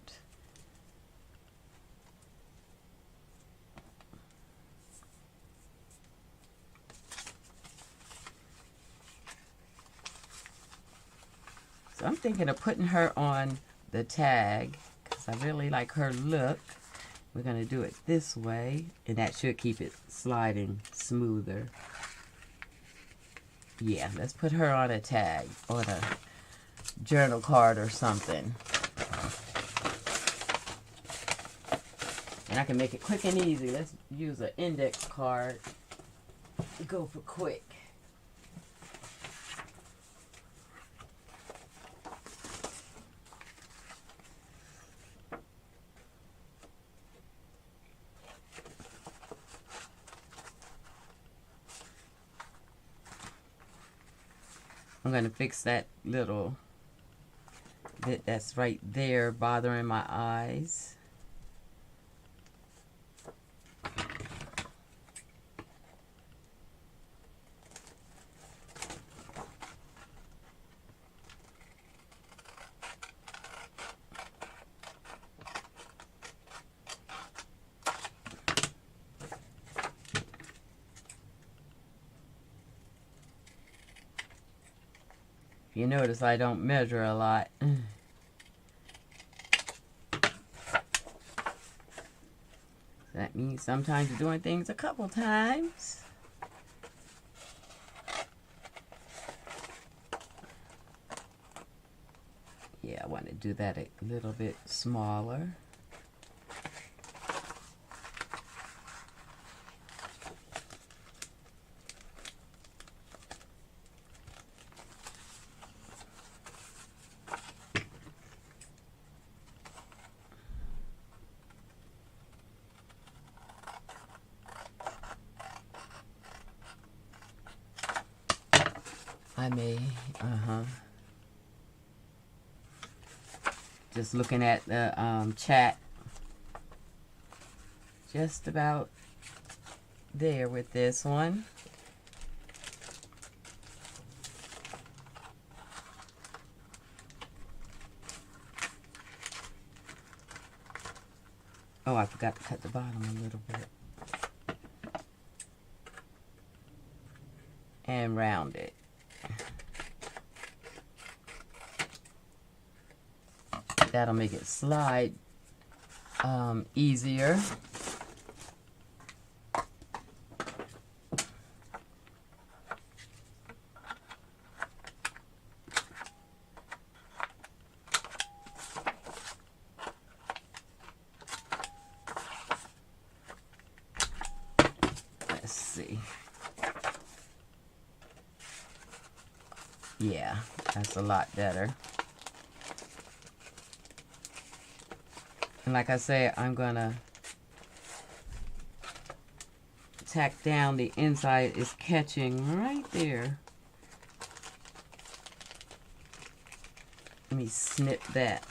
So I'm thinking of putting her on the tag because I really like her look. We're going to do it this way, and that should keep it sliding smoother. Yeah, let's put her on a tag, on a journal card or something. And I can make it quick and easy. Let's use an index card to go for quick. I'm going to fix that little bit that's right there bothering my eyes. You notice I don't measure a lot. That means sometimes you're doing things a couple times. Yeah, I want to do that a little bit smaller. I may, just looking at the chat, just about there with this one. Oh, I forgot to cut the bottom a little bit. And round it. That'll make it slide easier. Let's see. Yeah, that's a lot better. And like I say, I'm gonna tack down the inside is catching right there. Let me snip that.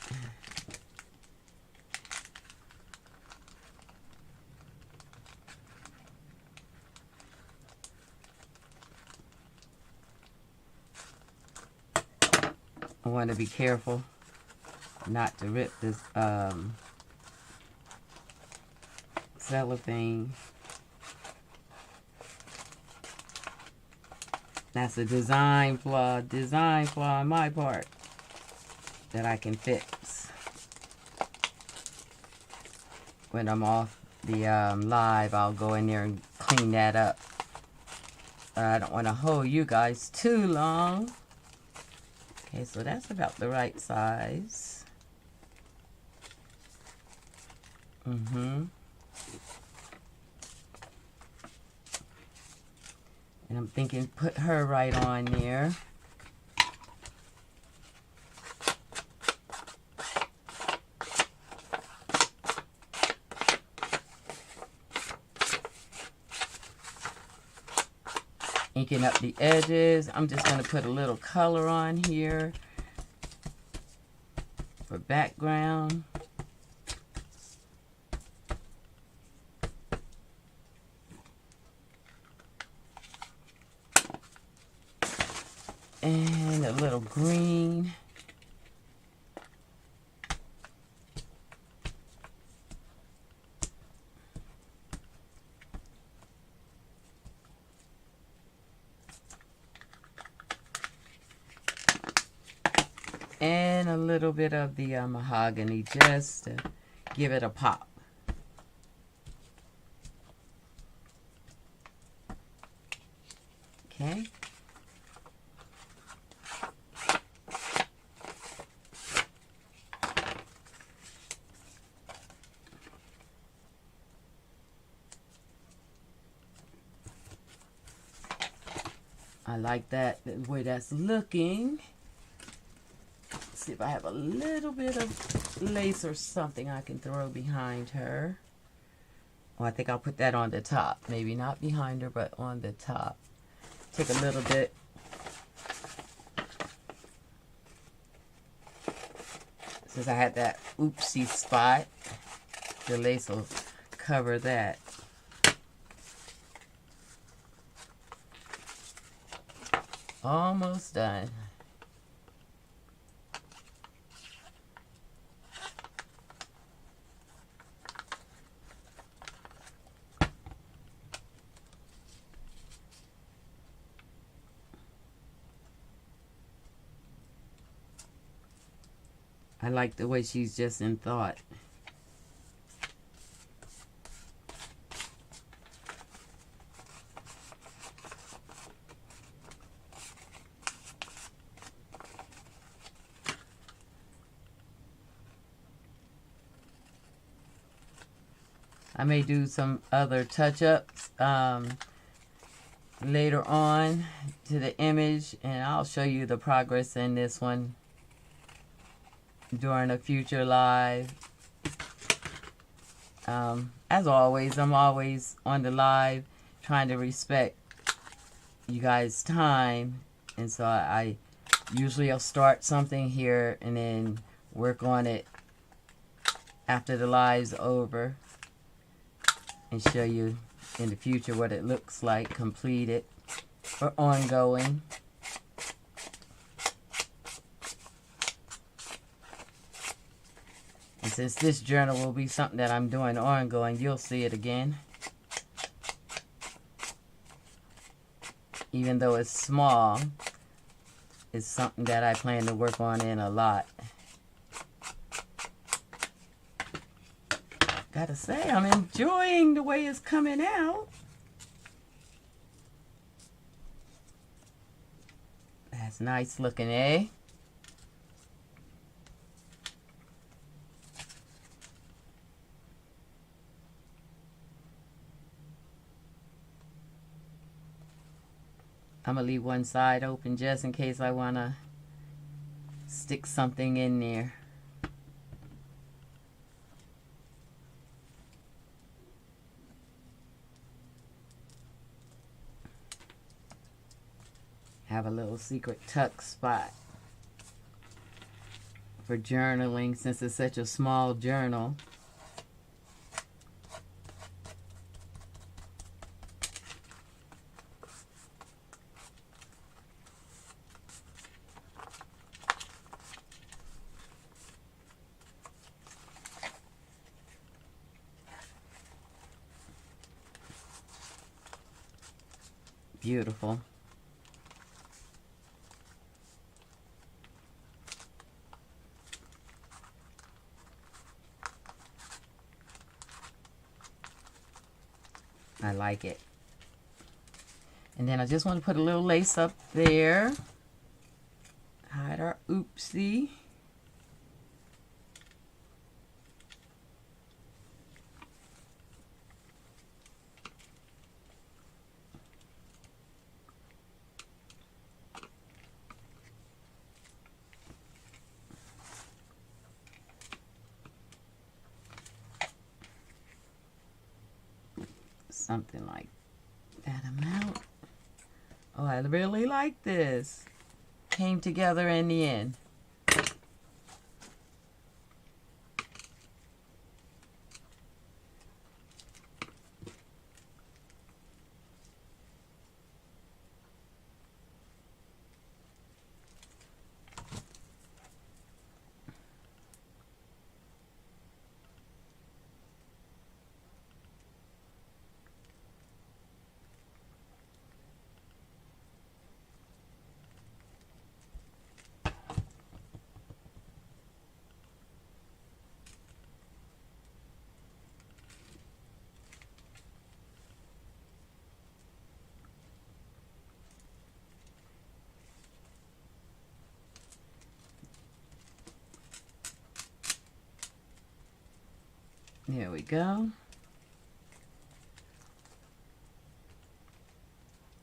I want to be careful not to rip this cellophane. That's a design flaw on my part that I can fix. When I'm off the live, I'll go in there and clean that up. I don't want to hold you guys too long. Okay, so that's about the right size. And I'm thinking put her right on there. Inking up the edges. I'm just going to put a little color on here for background. And a little green. And a little bit of the mahogany just to give it a pop. Okay. I like that, the way that's looking. See if I have a little bit of lace or something I can throw behind her. Oh, I think I'll put that on the top. Maybe not behind her, but on the top. Take a little bit. Since I had that oopsie spot, the lace will cover that. Almost done. I like the way she's just in thought. I may do some other touch-ups later on to the image, and I'll show you the progress in this one during a future live. As always, I'm always on the live trying to respect you guys' time, and so I usually I'll start something here and then work on it after the live's over and show you in the future what it looks like completed or ongoing. And since this journal will be something that I'm doing ongoing, you'll see it again. Even though it's small, it's something that I plan to work on in a lot. Gotta say, I'm enjoying the way it's coming out. That's nice looking, eh? I'm gonna leave one side open just in case I wanna stick something in there. Have a little secret tuck spot for journaling since it's such a small journal. Beautiful. I like it. And then I just want to put a little lace up there. Hide our oopsie. Something like that amount. Oh, I really like this. Came together in the end. There we go.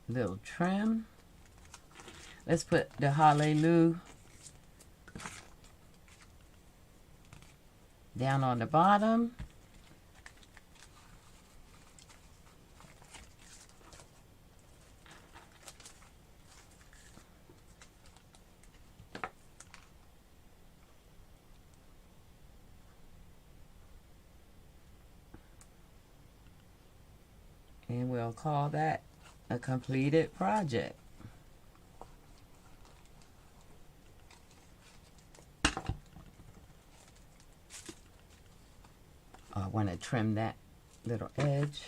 Little trim. Let's put the hallelujah down on the bottom. And we'll call that a completed project. I want to trim that little edge.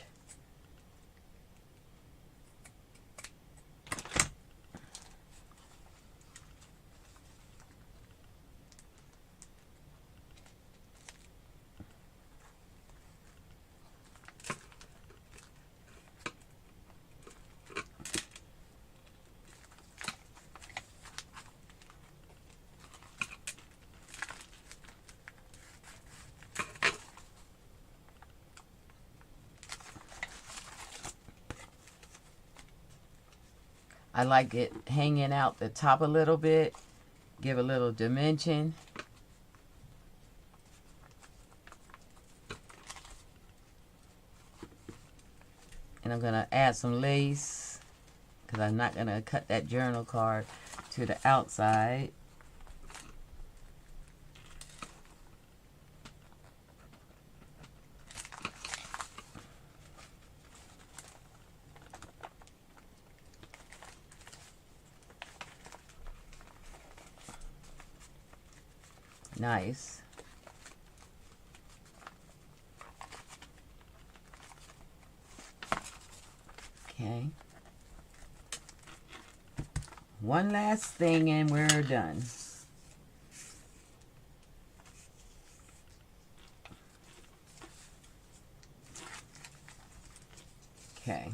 I like it hanging out the top a little bit, give a little dimension. And I'm going to add some lace because I'm not going to cut that journal card to the outside. Nice. Okay. One last thing and we're done. Okay.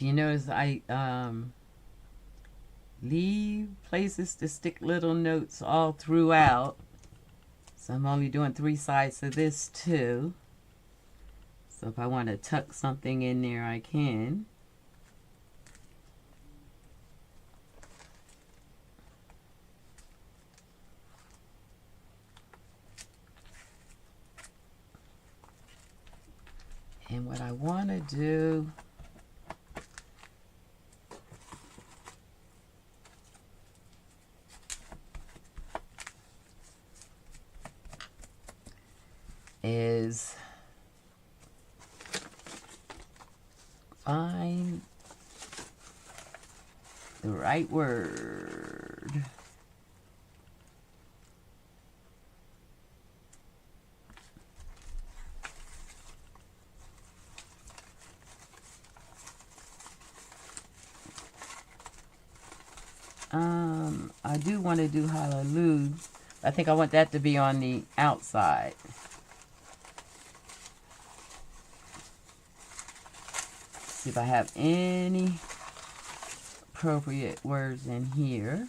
you notice, I leave places to stick little notes all throughout. So I'm only doing 3 sides of this too. So if I want to tuck something in there, I can. And what I want to do is find the right word. I do want to do hallelujah. I think I want that to be on the outside. See if I have any appropriate words in here.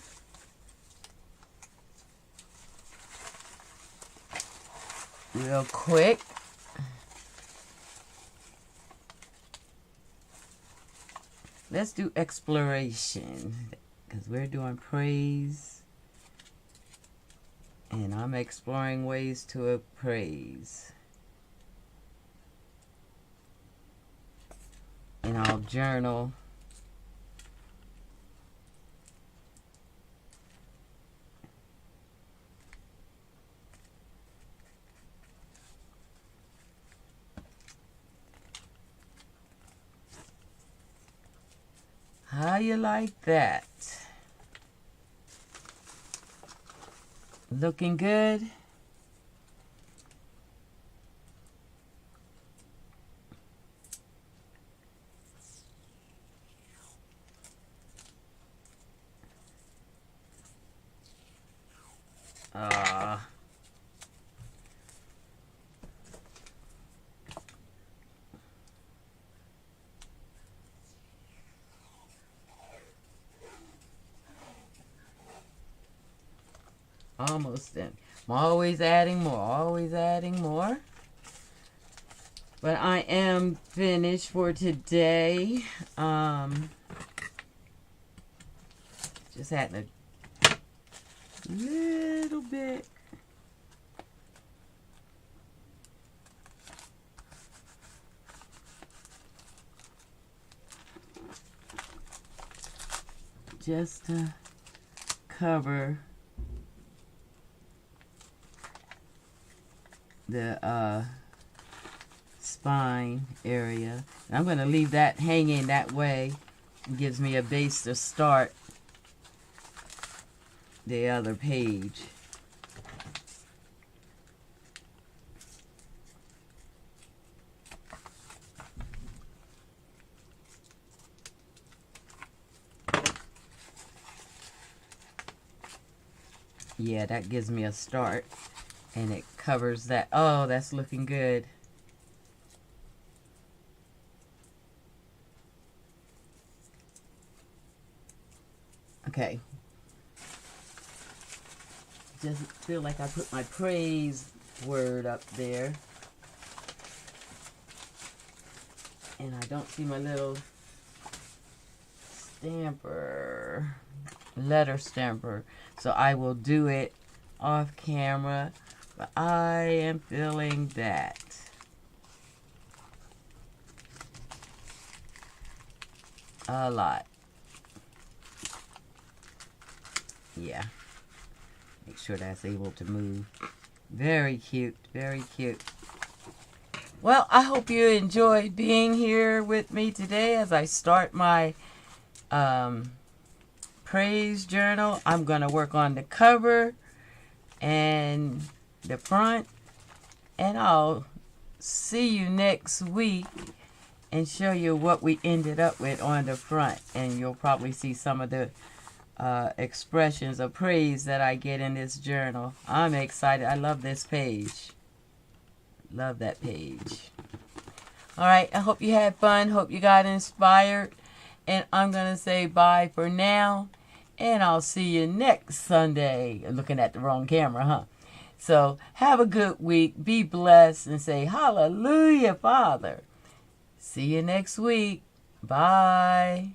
Real quick. Let's do exploration, because we're doing praise. And I'm exploring ways to praise. And I'll journal. How you like that? Looking good? Almost done. I'm always adding more, always adding more. But I am finished for today. Just adding a little bit. Just to cover the spine area. And I'm going to leave that hanging that way. It gives me a base to start the other page. Yeah, that gives me a start. And it covers that. Oh, that's looking good. Okay. Just feel like I put my praise word up there. And I don't see my little stamper, letter stamper. So I will do it off camera. But I am feeling that. A lot. Yeah. Make sure that's able to move. Very cute. Very cute. Well, I hope you enjoyed being here with me today as I start my praise journal. I'm going to work on the cover and the front, and I'll see you next week and show you what we ended up with on the front, and you'll probably see some of the expressions of praise that I get in this journal. I'm excited. I love this page. Love that page. All right, I hope you had fun. Hope you got inspired. And I'm going to say bye for now. And I'll see you next Sunday. Looking at the wrong camera, huh? So have a good week. Be blessed and say hallelujah, Father. See you next week. Bye.